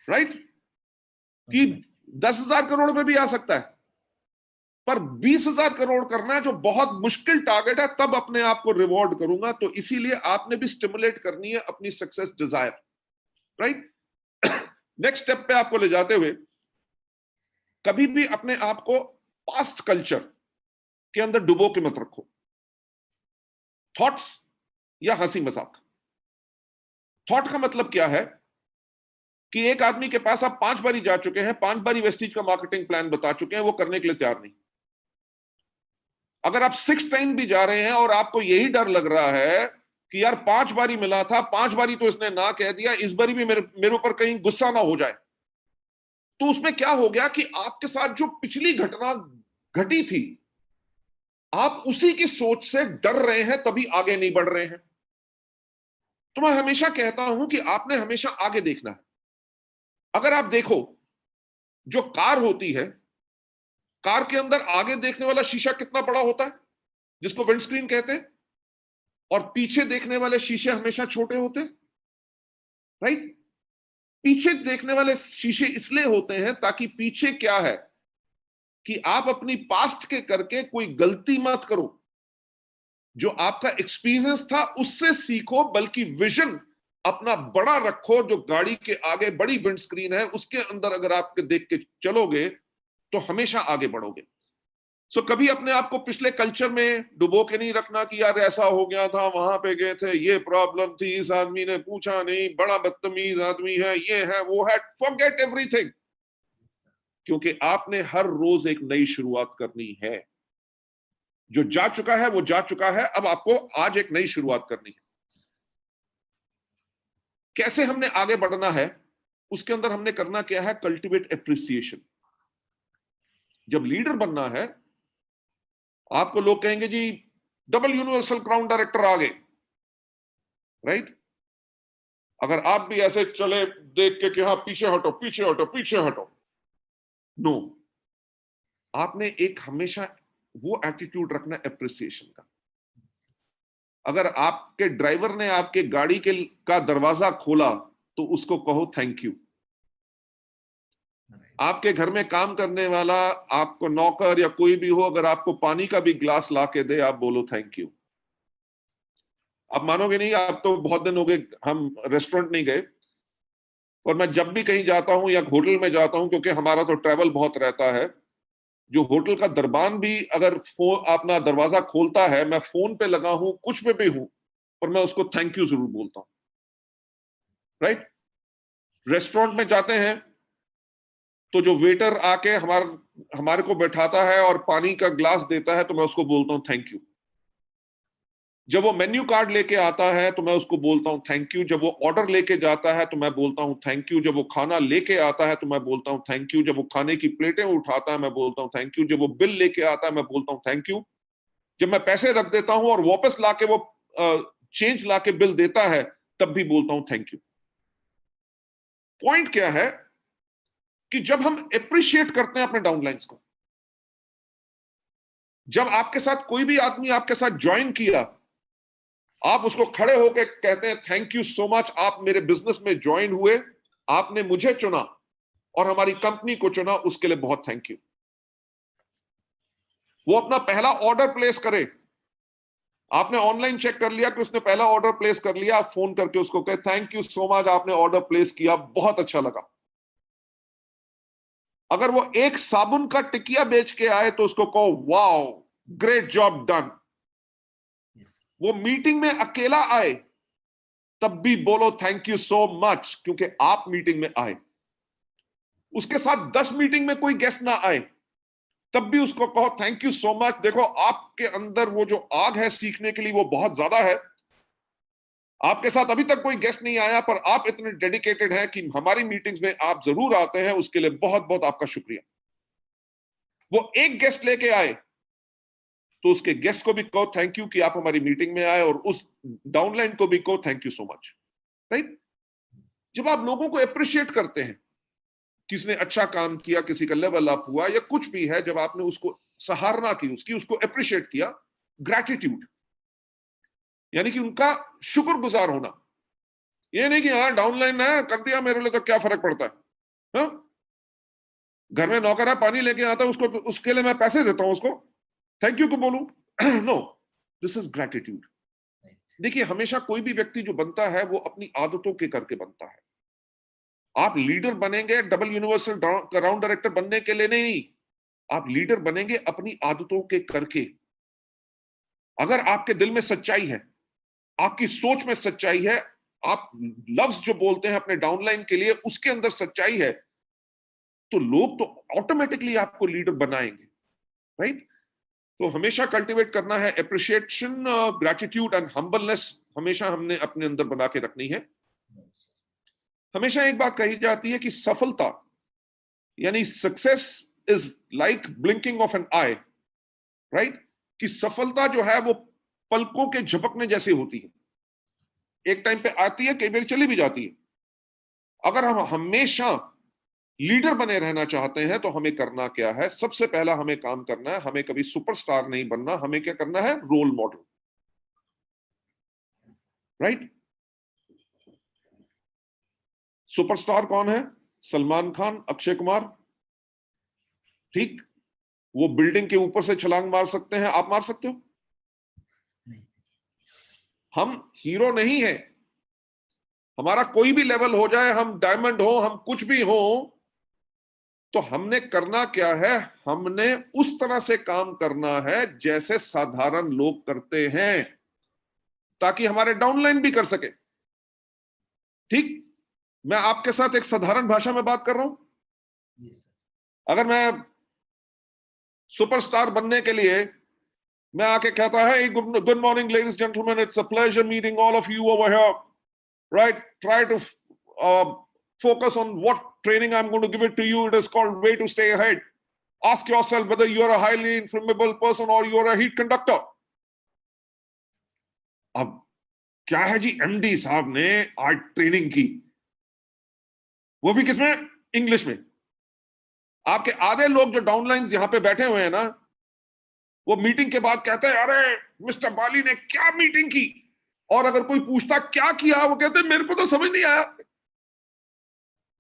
राइट? कि 10,000 करोड़ में भी आ सकता है, पर 20,000 करोड़ करना है जो बहुत मुश्किल टारगेट है, तब अपने आप को रिवॉर्ड करूंगा। तो इसीलिए आपने भी स्टिमुलेट करनी है अपनी success desire, right? Next step पे आपको ले जाते हुए कभी भी अपने आप को पास्ट कल्चर के अंदर डुबो के मत रखो, थॉट्स या हंसी मजाक। थॉट का मतलब क्या है कि एक आदमी के पास आप 5 बारी जा चुके हैं, 5 बारी वेस्टीज का मार्केटिंग प्लान बता चुके हैं, वो करने के लिए तैयार नहीं। अगर आप 6 टाइम भी जा रहे हैं और आपको यही डर लग रहा है कि यार 5 बारी मिला था, 5 बारी तो इसने ना कह दिया, इस बारी भी मेरे ऊपर कहीं गुस्सा ना हो जाए, तो उसमें क्या हो गया कि आपके साथ जो पिछली घटना घटी थी, आप उसी की सोच से डर रहे हैं, तभी आगे नहीं बढ़ रहे हैं। तो मैं हमेशा कहता हूं कि आपने हमेशा आगे देखना है। अगर आप देखो, जो कार होती है, कार के अंदर आगे देखने वाला शीशा कितना बड़ा होता है, जिसको विंडस्क्रीन कहते हैं, और पीछे देखने वाले शीशे हमेशा छोटे होते हैं, राइट? पीछे देखने वाले शीशे इसलिए होते हैं ताकि पीछे क्या है कि आप अपनी पास्ट के करके कोई गलती मत करो, जो आपका एक्सपीरियंस था उससे सीखो, बल्कि विजन अपना बड़ा रखो। जो गाड़ी के आगे बड़ी विंडस्क्रीन है उसके अंदर अगर आप देख के चलोगे तो हमेशा आगे बढ़ोगे। सो कभी अपने आप को पिछले कल्चर में डुबो के नहीं रखना कि यार ऐसा हो गया था, वहां पे गए थे, ये प्रॉब्लम थी, इस आदमी ने पूछा नहीं, बड़ा बदतमीज आदमी है, ये है वो है। फॉरगेट एवरीथिंग, क्योंकि आपने हर रोज एक नई शुरुआत करनी है। जो जा चुका है वो जा चुका है, अब आपको आज एक नई शुरुआत करनी है। कैसे हमने आगे बढ़ना है, उसके अंदर हमने करना क्या है, कल्टिवेट एप्रिसिएशन। जब लीडर बनना है, आपको लोग कहेंगे जी डबल यूनिवर्सल क्राउन डायरेक्टर आ गए, राइट? अगर आप भी ऐसे चले देख के कि हाँ पीछे हटो पीछे हटो पीछे हटो, नो, आपने एक हमेशा वो एटीट्यूड रखना एप्रिसिएशन का। अगर आपके ड्राइवर ने आपके गाड़ी का दरवाजा खोला तो उसको कहो थैंक यू। आपके घर में काम करने वाला, आपको नौकर या कोई भी हो, अगर आपको पानी का भी ग्लास ला के दे, आप बोलो थैंक यू। आप मानोगे नहीं, आप तो बहुत दिन हो गए हम रेस्टोरेंट नहीं गए, और मैं जब भी कहीं जाता हूं या होटल में जाता हूं, क्योंकि हमारा तो ट्रैवल बहुत रहता है, जो होटल का दरबान भी अगर फोन अपना दरवाजा खोलता है, मैं फोन पे लगा हूं, कुछ पे भी हूं, और मैं उसको थैंक यू जरूर बोलता हूं, राइट? रेस्टोरेंट में जाते हैं तो जो वेटर आके हमारे को बैठाता है और पानी का ग्लास देता है, तो मैं उसको बोलता हूं थैंक यू। जब वो मेन्यू कार्ड लेके आता है तो मैं उसको बोलता हूं थैंक यू। जब वो ऑर्डर लेके जाता है तो मैं बोलता हूं थैंक यू। जब वो खाना लेके आता है तो मैं बोलता हूं थैंक यू। जब वो खाने की प्लेटें उठाता है मैं बोलता हूं थैंक यू। जब वो बिल लेके आता है मैं बोलता हूं थैंक यू। जब मैं पैसे रख देता हूं और वापस लाके वो चेंज लाके बिल देता है तब भी बोलता हूं थैंक यू। पॉइंट क्या है कि जब हम अप्रिशिएट करते हैं अपने डाउनलाइंस को, जब आपके साथ कोई भी आदमी आपके साथ ज्वाइन किया, आप उसको खड़े होकर कहते हैं थैंक यू सो मच, आप मेरे बिजनेस में ज्वाइन हुए, आपने मुझे चुना और हमारी कंपनी को चुना, उसके लिए बहुत थैंक यू। वो अपना पहला ऑर्डर प्लेस करे, आपने ऑनलाइन चेक कर लिया कि उसने पहला ऑर्डर प्लेस कर लिया, आप फोन करके उसको कहे थैंक यू सो मच, आपने ऑर्डर प्लेस किया, बहुत अच्छा लगा। अगर वो एक साबुन का टिकिया बेच के आए तो उसको कहो wow great job done. Yes. वो मीटिंग में अकेला आए तब भी बोलो थैंक यू सो मच, क्योंकि आप मीटिंग में आए। उसके साथ 10 मीटिंग में कोई गेस्ट ना आए तब भी उसको कहो थैंक यू सो मच। देखो आपके अंदर वो जो आग है सीखने के लिए वो बहुत ज्यादा है। आपके साथ अभी तक कोई गेस्ट नहीं आया पर आप इतने डेडिकेटेड हैं कि हमारी मीटिंग्स में आप जरूर आते हैं, उसके लिए बहुत बहुत आपका शुक्रिया। वो एक गेस्ट लेके आए तो उसके गेस्ट को भी कहो थैंक यू कि आप हमारी मीटिंग में आए, और उस डाउनलाइन को भी कहो thank you so much. Right? जब आप लोगों को अप्रिशिएट करते हैं, किसने अच्छा काम किया, किसी का लेवल अप हुआ या कुछ भी है, जब आपने उसको सराहना की, उसको अप्रिशिएट किया, ग्रैटिट्यूड यानी कि उनका शुक्रगुजार होना। ये नहीं कि हाँ डाउनलाइन है कर दिया, मेरे लिए तो क्या फर्क पड़ता है, हाँ? घर में नौकर है पानी लेके आता है, उसको उसके लिए मैं पैसे देता हूं, उसको थैंक यू को बोलूं? No, this is gratitude. देखिए हमेशा कोई भी व्यक्ति जो बनता है वो अपनी आदतों के करके बनता है। आप लीडर बनेंगे डबल यूनिवर्सल राउंड डायरेक्टर बनने के लिए नहीं, आप लीडर बनेंगे अपनी आदतों के करके। अगर आपके दिल में सच्चाई है, आपकी सोच में सच्चाई है, आप लफ्ज जो बोलते हैं अपने डाउनलाइन के लिए उसके अंदर सच्चाई है, तो लोग तो ऑटोमेटिकली आपको लीडर बनाएंगे। राइट? तो हमेशा कल्टीवेट करना है एप्रिशिएशन, ग्रैटिट्यूड एंड हम्बलनेस, हमेशा हमने अपने अंदर बना के रखनी है। हमेशा एक बात कही जाती है कि सफलता यानी success is like blinking of an eye. Right? कि सफलता जो है वो पलकों के झपकने जैसे होती है, एक टाइम पे आती है, कई बार चली भी जाती है। अगर हम हमेशा लीडर बने रहना चाहते हैं तो हमें करना क्या है? सबसे पहला हमें काम करना है, हमें कभी सुपरस्टार नहीं बनना, हमें क्या करना है? Role model. राइट? सुपरस्टार कौन है? सलमान खान, अक्षय कुमार। ठीक? वो बिल्डिंग के ऊपर से छलांग मार सकते हैं, आप मार सकते हो? नहीं। हम हीरो नहीं है, हमारा कोई भी लेवल हो जाए, हम डायमंड हो, हम कुछ भी हो, तो हमने करना क्या है? हमने उस तरह से काम करना है जैसे साधारण लोग करते हैं, ताकि हमारे डाउनलाइन भी कर सके। ठीक? मैं आपके साथ एक साधारण भाषा में बात कर रहा हूं। Yes, sir. अगर मैं सुपरस्टार बनने के लिए मैं आके कहता है good morning ladies gentleman, it's a pleasure meeting all of you over here, right? Try to focus on what training I'm going to give it to you. It is called way to stay ahead. Ask yourself whether you are a highly inflammable person or you are a heat conductor. अब क्या है जी, एमडी साहब ने आज ट्रेनिंग की, वो भी किसमें? इंग्लिश में। आपके आधे लोग जो डाउनलाइंस यहां पे बैठे हुए हैं ना, वो मीटिंग के बाद कहते हैं अरे मिस्टर बाली ने क्या मीटिंग की, और अगर कोई पूछता क्या किया, वो कहते हैं मेरे को तो समझ नहीं आया।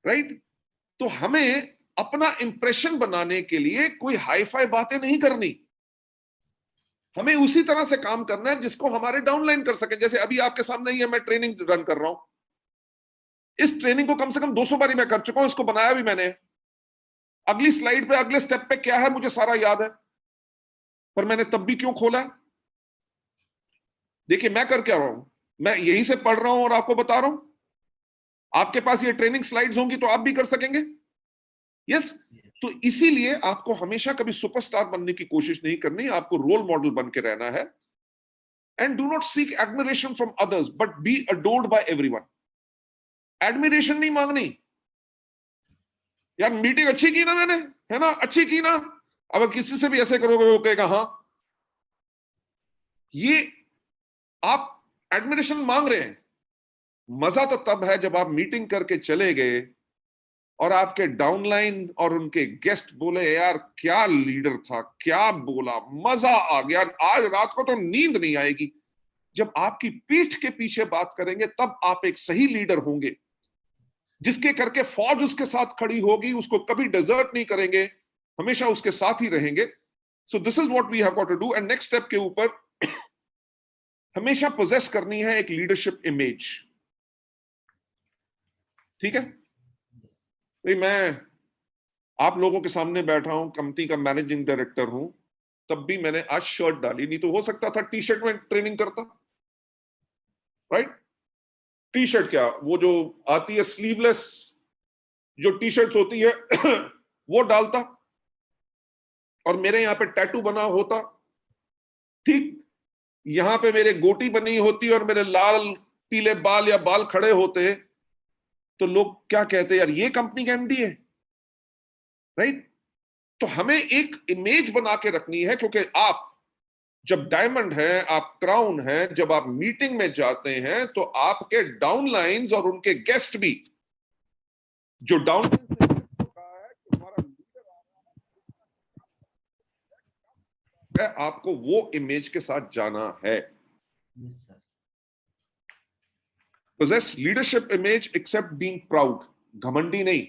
राइट? तो हमें अपना इंप्रेशन बनाने के लिए कोई हाई फाई बातें नहीं करनी, हमें उसी तरह से काम करना है जिसको हमारे डाउनलाइन कर सके। जैसे अभी आपके सामने ही है, मैं ट्रेनिंग रन कर रहा हूं, इस ट्रेनिंग को कम से कम 200 बारी मैं कर चुका हूं, इसको बनाया भी मैंने। अगली स्लाइड पे अगले स्टेप पे क्या है मुझे सारा याद है, पर मैंने तब भी क्यों खोला? देखिए मैं कर क्या रहा हूं, मैं यहीं से पढ़ रहा हूं और आपको बता रहा हूं। आपके पास ये ट्रेनिंग स्लाइड्स होंगी तो आप भी कर सकेंगे। यस? तो इसीलिए आपको हमेशा कभी सुपरस्टार बनने की कोशिश नहीं करनी, आपको रोल मॉडल बन के रहना है। and do not seek admiration from others but be adored by everyone. Admiration नहीं मांगनी। यार मीटिंग अच्छी की ना मैंने, है ना, अच्छी की ना, अब किसी से भी ऐसे करोगे वो कहेगा हाँ। ये आप एडमिरेशन मांग रहे हैं। मजा तो तब है जब आप मीटिंग करके चले गए और आपके डाउनलाइन और उनके गेस्ट बोले यार क्या लीडर था, क्या बोला, मजा आ गया, आज रात को तो नींद नहीं आएगी। जब आपकी पीठ के पीछे बात करेंगे तब आप एक सही लीडर होंगे, जिसके करके फौज उसके साथ खड़ी होगी, उसको कभी डिजर्ट नहीं करेंगे, हमेशा उसके साथ ही रहेंगे। So this is what we have got to do. And next step के ऊपर हमेशा पोजेस करनी है एक लीडरशिप इमेज। ठीक है भाई, मैं आप लोगों के सामने बैठा हूं, कंपनी का मैनेजिंग डायरेक्टर हूं, तब भी मैंने आज शर्ट डाली, नहीं तो हो सकता था टी शर्ट में ट्रेनिंग करता, राइट। टी शर्ट क्या, वो जो आती है स्लीवलेस जो टी शर्ट होती है वो डालता, और मेरे यहां पे टैटू बना होता, ठीक, यहां पे मेरे गोटी बनी होती और मेरे लाल पीले बाल या बाल खड़े होते, तो लोग क्या कहते, यार ये कंपनी का एमडी है, राइट। तो हमें एक इमेज बना के रखनी है, क्योंकि आप जब डायमंड है, आप क्राउन है, जब आप मीटिंग में जाते हैं तो आपके डाउनलाइंस और उनके गेस्ट भी, जो डाउन है, आपको वो इमेज के साथ जाना है। Yes, sir. Possess leadership image except being proud, घमंडी नहीं।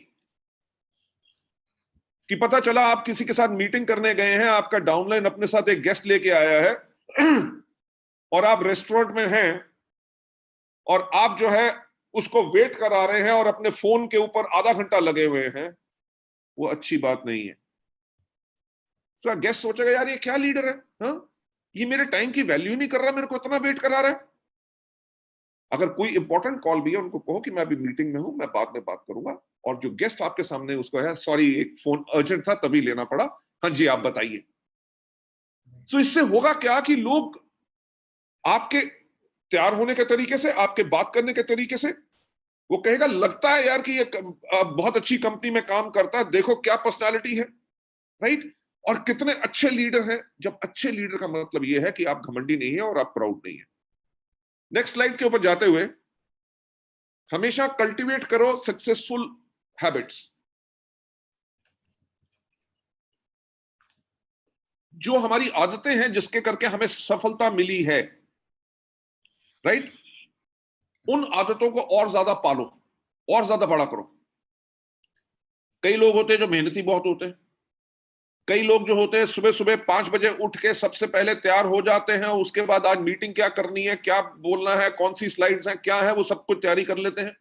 कि पता चला आप किसी के साथ मीटिंग करने गए हैं, आपका डाउनलाइन अपने साथ एक गेस्ट लेके आया है और आप रेस्टोरेंट में हैं और आप जो है उसको वेट करा रहे हैं और अपने फोन के ऊपर आधा घंटा लगे हुए हैं, वो अच्छी बात नहीं है। तो गेस्ट सोचेगा यार ये क्या लीडर है, हाँ? ये मेरे टाइम की वैल्यू नहीं कर रहा, मेरे को इतना वेट करा रहा है। अगर कोई इंपॉर्टेंट कॉल भी है, उनको कहो कि मैं अभी मीटिंग में हूं, मैं बाद में बात करूंगा, और जो गेस्ट आपके सामने उसको है, सॉरी एक फोन अर्जेंट था तभी लेना पड़ा, हाँ जी आप बताइए। सो इससे होगा क्या कि लोग आपके तैयार होने के तरीके से, आपके बात करने के तरीके से, वो कहेगा लगता है यार कि ये बहुत अच्छी कंपनी में काम करता है, देखो क्या पर्सनालिटी है, राइट। और कितने अच्छे लीडर हैं। जब अच्छे लीडर का मतलब यह है कि आप घमंडी नहीं है और आप प्राउड नहीं है। नेक्स्ट स्लाइड के ऊपर जाते हुए, हमेशा कल्टीवेट करो सक्सेसफुल हैबिट्स। जो हमारी आदतें हैं जिसके करके हमें सफलता मिली है, राइट, उन आदतों को और ज्यादा पालो और ज्यादा बड़ा करो। कई लोग होते हैं जो मेहनती बहुत होते हैं, कई लोग जो होते हैं सुबह सुबह 5 बजे उठ के सबसे पहले तैयार हो जाते हैं, उसके बाद आज मीटिंग क्या करनी है, क्या बोलना है, कौन सी स्लाइड्स हैं, क्या है, वो सब कुछ तैयारी कर लेते हैं।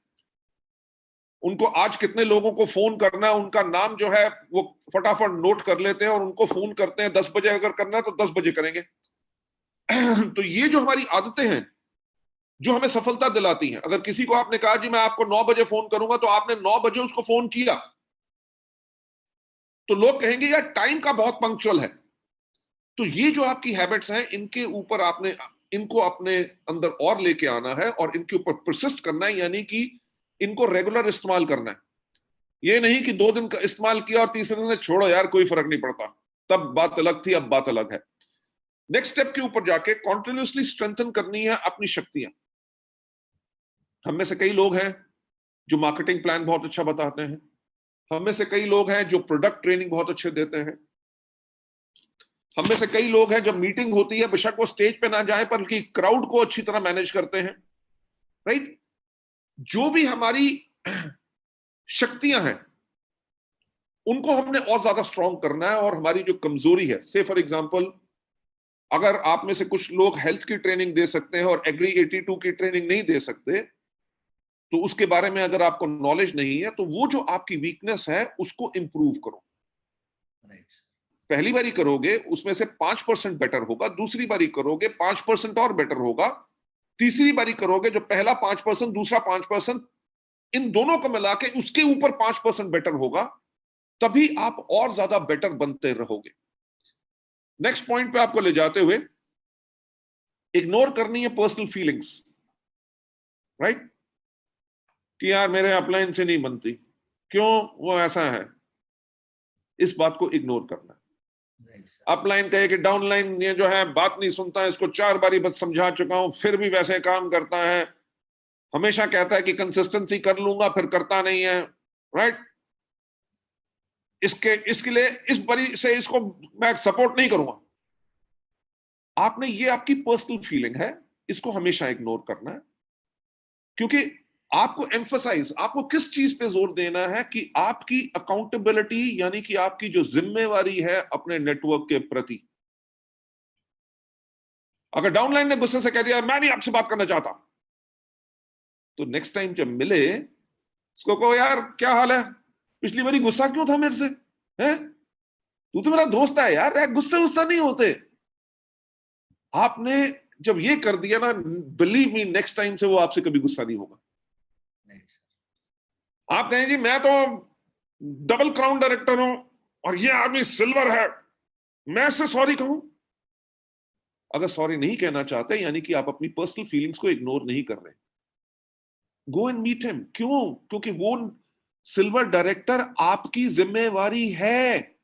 उनको आज कितने लोगों को फोन करना है, उनका नाम जो है वो फटाफट नोट कर लेते हैं और उनको फोन करते हैं। 10 बजे अगर करना है तो 10 बजे करेंगे। तो ये जो हमारी आदतें हैं जो हमें सफलता दिलाती हैं। अगर किसी को आपने कहा जी मैं आपको 9 बजे फोन करूंगा, तो आपने 9 बजे उसको फोन किया, तो लोग कहेंगे यार टाइम का बहुत पंक्चुअल है। तो ये जो आपकी हैबिट्स हैं, इनके ऊपर आपने इनको अपने अंदर और लेके आना है और इनके ऊपर परसिस्ट करना है, यानी कि इनको रेगुलर इस्तेमाल करना है। ये नहीं कि 2 दिन का इस्तेमाल किया और तीसरे दिन से छोड़ो यार कोई फर्क नहीं पड़ता, तब बात अलग थी, अब बात अलग है। नेक्स्ट स्टेप के ऊपर जाके कॉन्टिन्यूसली स्ट्रेंथन करनी है अपनी शक्तियां। हम में से कई लोग हैं जो मार्केटिंग प्लान बहुत अच्छा बताते हैं, हम में से कई लोग हैं जो प्रोडक्ट ट्रेनिंग बहुत अच्छे देते हैं, हम में से कई लोग हैं जब मीटिंग होती है बेशक वो स्टेज पे ना जाए पर कि क्राउड को अच्छी तरह मैनेज करते हैं, राइट। जो भी हमारी शक्तियां हैं उनको हमने और ज्यादा स्ट्रॉन्ग करना है, और हमारी जो कमजोरी है, से फॉर एग्जांपल अगर आप में से कुछ लोग हेल्थ की ट्रेनिंग दे सकते हैं और एग्री 82 की ट्रेनिंग नहीं दे सकते, तो उसके बारे में अगर आपको नॉलेज नहीं है, तो वो जो आपकी वीकनेस है उसको इंप्रूव करो। पहली बारी करोगे उसमें से 5% बेटर होगा, दूसरी बारी करोगे 5% और बेटर होगा, तीसरी बारी करोगे जो पहला 5% दूसरा 5%, इन दोनों को मिला के उसके ऊपर 5% बेटर होगा, तभी आप और ज्यादा बेटर बनते रहोगे। नेक्स्ट पॉइंट पे आपको ले जाते हुए, इग्नोर करनी है पर्सनल फीलिंग्स, राइट, कि यार मेरे अपलाइन से नहीं बनती, क्यों, वो ऐसा है, इस बात को इग्नोर करना। Right sir. अपलाइन कहे कि डाउनलाइन ये जो है बात नहीं सुनता है, इसको 4 बारी बस समझा चुका हूं फिर भी वैसे काम करता है, हमेशा कहता है कि कंसिस्टेंसी कर लूंगा फिर करता नहीं है, राइट, इसके लिए इस बारी से इसको मैं सपोर्ट नहीं करूंगा। आपने, ये आपकी पर्सनल फीलिंग है, इसको हमेशा इग्नोर करना है, क्योंकि आपको एम्फसाइज, आपको किस चीज पे जोर देना है कि आपकी अकाउंटेबिलिटी, यानी कि आपकी जो जिम्मेवारी है अपने नेटवर्क के प्रति। अगर डाउनलाइन ने गुस्से से कह दिया मैं नहीं आपसे बात करना चाहता, तो नेक्स्ट टाइम जब मिले उसको कहो यार क्या हाल है, पिछली बारी गुस्सा क्यों था मेरे से, है, तू तो मेरा दोस्त है यार, गुस्से गुस्सा नहीं होते। आपने जब ये कर दिया ना, बिलीव मी, नेक्स्ट टाइम से वो आपसे कभी गुस्सा नहीं होगा। Right sir. आप कहें जी मैं तो डबल क्राउन डायरेक्टर हूं और ये आदमी सिल्वर है, मैं इससे सॉरी कहूं। अगर सॉरी नहीं कहना चाहते यानी कि आप अपनी पर्सनल फीलिंग्स को इग्नोर नहीं कर रहे। गो एंड मीट हिम, क्यों, क्योंकि वो सिल्वर डायरेक्टर आपकी जिम्मेवारी है,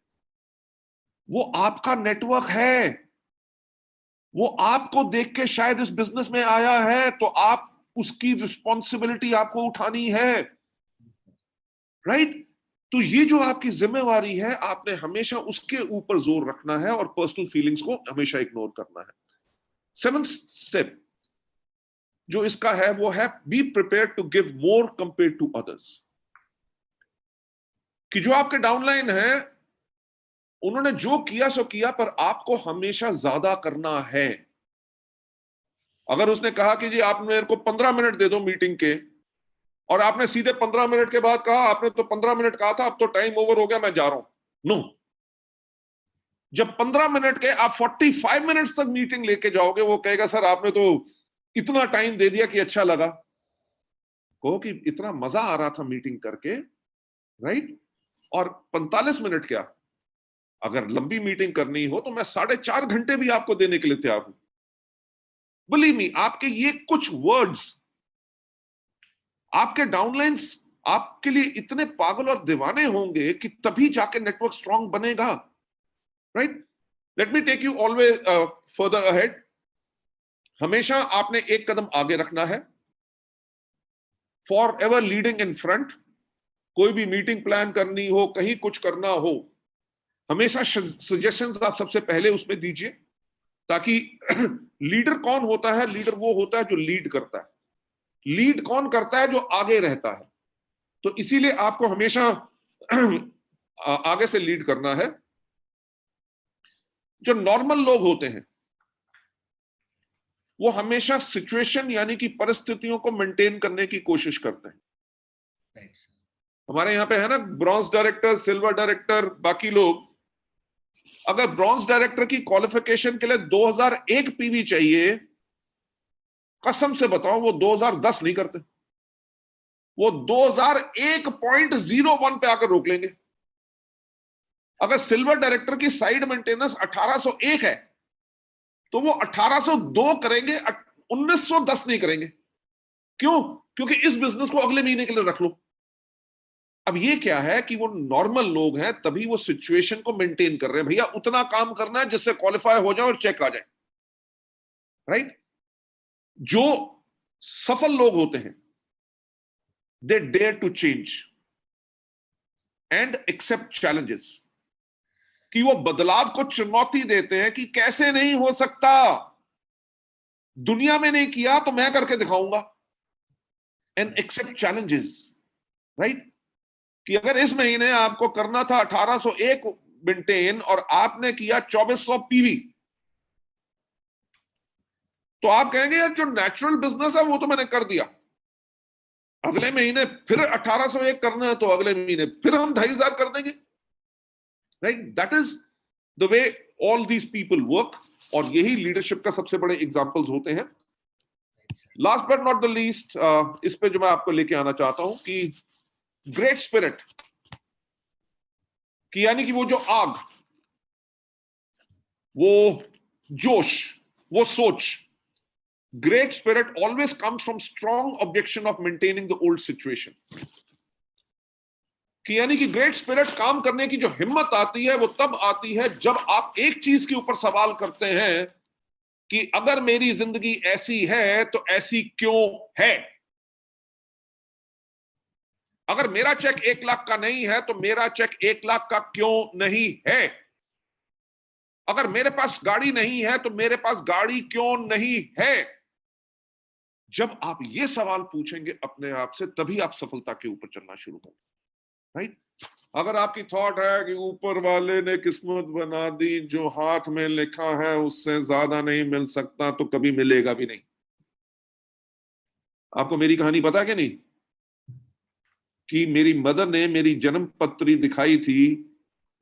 वो आपका नेटवर्क है, वो आपको देख के शायद इस बिजनेस में आया है, तो आप उसकी रिस्पॉन्सिबिलिटी आपको उठानी है, राइट। तो ये जो आपकी जिम्मेवारी है, आपने हमेशा उसके ऊपर जोर रखना है और पर्सनल फीलिंग्स को हमेशा इग्नोर करना है। 7th स्टेप जो इसका है वो है be prepare to give more compare to others. कि जो आपके डाउनलाइन है उन्होंने जो किया सो किया, पर आपको हमेशा ज्यादा करना है। अगर उसने कहा कि जी आप मेरे को 15 मिनट दे दो मीटिंग के, और आपने सीधे 15 मिनट के बाद कहा आपने तो 15 मिनट कहा था, अब तो टाइम ओवर हो गया मैं जा रहा हूं, नो। जब 15 मिनट के आप 45 मिनट्स तक मीटिंग लेके जाओगे, वो कहेगा सर आपने तो इतना टाइम दे दिया कि अच्छा लगा। कहो कि इतना मजा आ रहा था मीटिंग करके, राइट। और 45 मिनट क्या, अगर लंबी मीटिंग करनी हो तो मैं 4.5 घंटे भी आपको देने के लिए तैयार हूं। बिलीव मी, आपके ये कुछ वर्ड्स आपके डाउनलाइंस आपके लिए इतने पागल और दीवाने होंगे कि तभी जाके नेटवर्क स्ट्रांग बनेगा, right. Let me take you always further ahead. हमेशा आपने एक कदम आगे रखना है, for ever leading in front. कोई भी मीटिंग प्लान करनी हो, कहीं कुछ करना हो, हमेशा सजेशंस आप सबसे पहले उसमें दीजिए, ताकि लीडर कौन होता है, लीडर वो होता है जो लीड करता है। लीड कौन करता है, जो आगे रहता है। तो इसीलिए आपको हमेशा आगे से लीड करना है। जो नॉर्मल लोग होते हैं वो हमेशा सिचुएशन यानी कि परिस्थितियों को मेंटेन करने की कोशिश करते हैं। Right sir. हमारे यहाँ पे है ना ब्रॉन्ज डायरेक्टर, सिल्वर डायरेक्टर, बाकी लोग। अगर ब्रॉन्ज डायरेक्टर की क्वालिफिकेशन के लिए 2001 पीवी चाहिए, कसम से बताओ वो 2010 नहीं करते, वो 2001.01 पे आकर रोक लेंगे। अगर सिल्वर डायरेक्टर की साइड मेंटेनेंस 1801 है तो वो 1802 करेंगे, 1910 नहीं करेंगे। क्यों? क्योंकि इस बिजनेस को अगले महीने के लिए रख लो। अब ये क्या है कि वो नॉर्मल लोग हैं, तभी वो सिचुएशन को मेंटेन कर रहे हैं। भैया उतना काम करना है जिससे क्वालिफाई हो जाए और चेक आ जाए, राइट। जो सफल लोग होते हैं, they dare to change and accept challenges. कि वो बदलाव को चुनौती देते हैं कि कैसे नहीं हो सकता, दुनिया में नहीं किया तो मैं करके दिखाऊंगा। And accept challenges, right. कि अगर इस महीने आपको करना था 1801 मेंटेन और आपने किया 2400 पीवी, तो आप कहेंगे यार जो नेचुरल बिजनेस है वो तो मैंने कर दिया, अगले महीने फिर 1801 करना है तो अगले महीने फिर हम 2500 कर देंगे, right. That is the way all these people work, और यही लीडरशिप का सबसे बड़े एग्जांपल्स होते हैं। Last but not the least, इस पे जो मैं आपको लेके आना चाहता हूं कि ग्रेट स्पिरिट, कि यानी कि वो जो आग, वो जोश, वो सोच, Great spirit always comes from strong objection of maintaining the old situation. कि यानी कि ग्रेट स्पिरिट काम करने की जो हिम्मत आती है वो तब आती है जब आप एक चीज के ऊपर सवाल करते हैं कि अगर मेरी जिंदगी ऐसी है तो ऐसी क्यों है। अगर मेरा चेक 1 लाख का नहीं है तो मेरा चेक 1 लाख का क्यों नहीं है। अगर मेरे पास गाड़ी नहीं है तो मेरे पास गाड़ी क्यों नहीं है। जब आप ये सवाल पूछेंगे अपने आप से तभी आप सफलता के ऊपर चलना शुरू करेंगे, राइट। अगर आपकी थॉट है कि ऊपर वाले ने किस्मत बना दी, जो हाथ में लिखा है उससे ज्यादा नहीं मिल सकता, तो कभी मिलेगा भी नहीं। आपको मेरी कहानी पता है कि नहीं, कि मेरी मदर ने मेरी जन्म पत्री दिखाई थी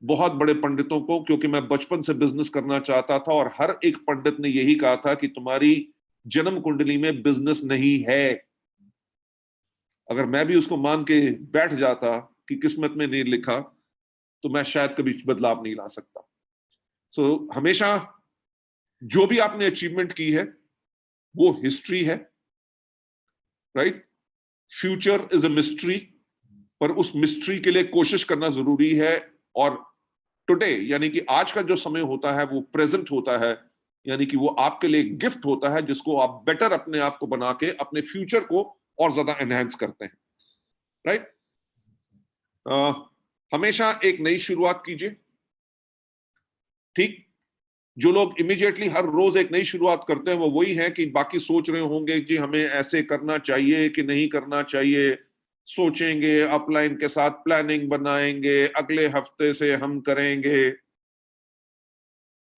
बहुत बड़े पंडितों को, क्योंकि मैं बचपन से बिजनेस करना चाहता था और हर एक पंडित ने यही कहा था कि तुम्हारी जन्म कुंडली में बिजनेस नहीं है। अगर मैं भी उसको मान के बैठ जाता कि किस्मत में नहीं लिखा, तो मैं शायद कभी बदलाव नहीं ला सकता। सो हमेशा जो भी आपने अचीवमेंट की है वो हिस्ट्री है, right. Future is a mystery, पर उस मिस्ट्री के लिए कोशिश करना जरूरी है। और टुडे यानी कि आज का जो समय होता है वो प्रेजेंट होता है, यानी कि वो आपके लिए गिफ्ट होता है जिसको आप बेटर अपने आप को बना के अपने फ्यूचर को और ज्यादा एनहांस करते हैं, राइट। हमेशा एक नई शुरुआत कीजिए, ठीक। जो लोग इमीडिएटली हर रोज एक नई शुरुआत करते हैं वो वही है कि बाकी सोच रहे होंगे कि हमें ऐसे करना चाहिए कि नहीं करना चाहिए, सोचेंगे, अपलाइन के साथ प्लानिंग बनाएंगे, अगले हफ्ते से हम करेंगे।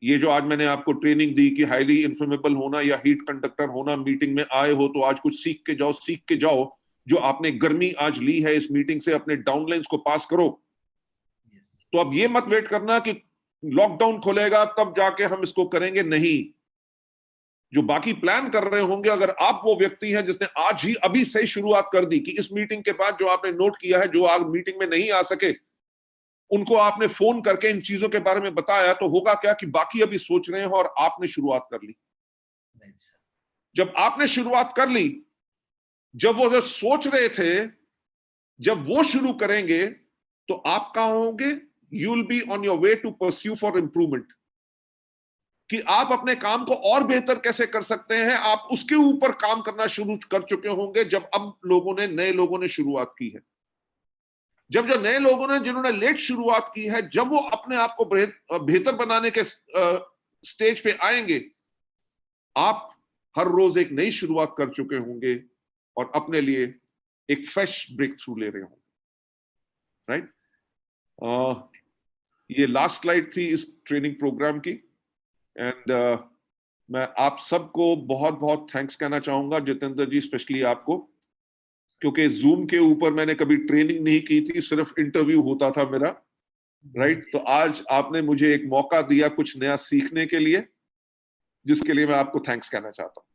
ये जो आज मैंने आपको ट्रेनिंग दी कि हाईली इन्फ्लेमेबल होना या हीट कंडक्टर होना, मीटिंग में आए हो तो आज कुछ सीख के जाओ, सीख के जाओ। जो आपने गर्मी आज ली है इस मीटिंग से, अपने डाउनलाइंस को पास करो। तो अब ये मत वेट करना कि लॉकडाउन खुलेगा तब जाके हम इसको करेंगे, नहीं। जो बाकी प्लान कर रहे होंगे, अगर आप वो व्यक्ति हैं जिसने आज ही अभी से शुरुआत कर दी कि इस मीटिंग के बाद जो आपने नोट किया है, जो आज मीटिंग में नहीं आ सके उनको आपने फोन करके इन चीजों के बारे में बताया, तो होगा क्या कि बाकी अभी सोच रहे हैं और आपने शुरुआत कर ली। जब आपने शुरुआत कर ली, जब वो जो सोच रहे थे जब वो शुरू करेंगे तो आप कहां होंगे? You will be on your way to pursue for improvement, कि आप अपने काम को और बेहतर कैसे कर सकते हैं, आप उसके ऊपर काम करना शुरू कर चुके होंगे। जब अब नए लोगों ने शुरुआत की है, जब जो नए लोगों ने जिन्होंने लेट शुरुआत की है, जब वो अपने आप को बेहतर बनाने के स्टेज पे आएंगे, आप हर रोज एक नई शुरुआत कर चुके होंगे और अपने लिए एक फ्रेश ब्रेक थ्रू ले रहे होंगे, राइट। ये लास्ट स्लाइड थी इस ट्रेनिंग प्रोग्राम की। एंड मैं आप सबको बहुत बहुत थैंक्स कहना चाहूंगा, जितेंद्र जी स्पेशली आपको, क्योंकि जूम के ऊपर मैंने कभी ट्रेनिंग नहीं की थी, सिर्फ इंटरव्यू होता था मेरा, राइट। तो आज आपने मुझे एक मौका दिया कुछ नया सीखने के लिए, जिसके लिए मैं आपको थैंक्स कहना चाहता हूं।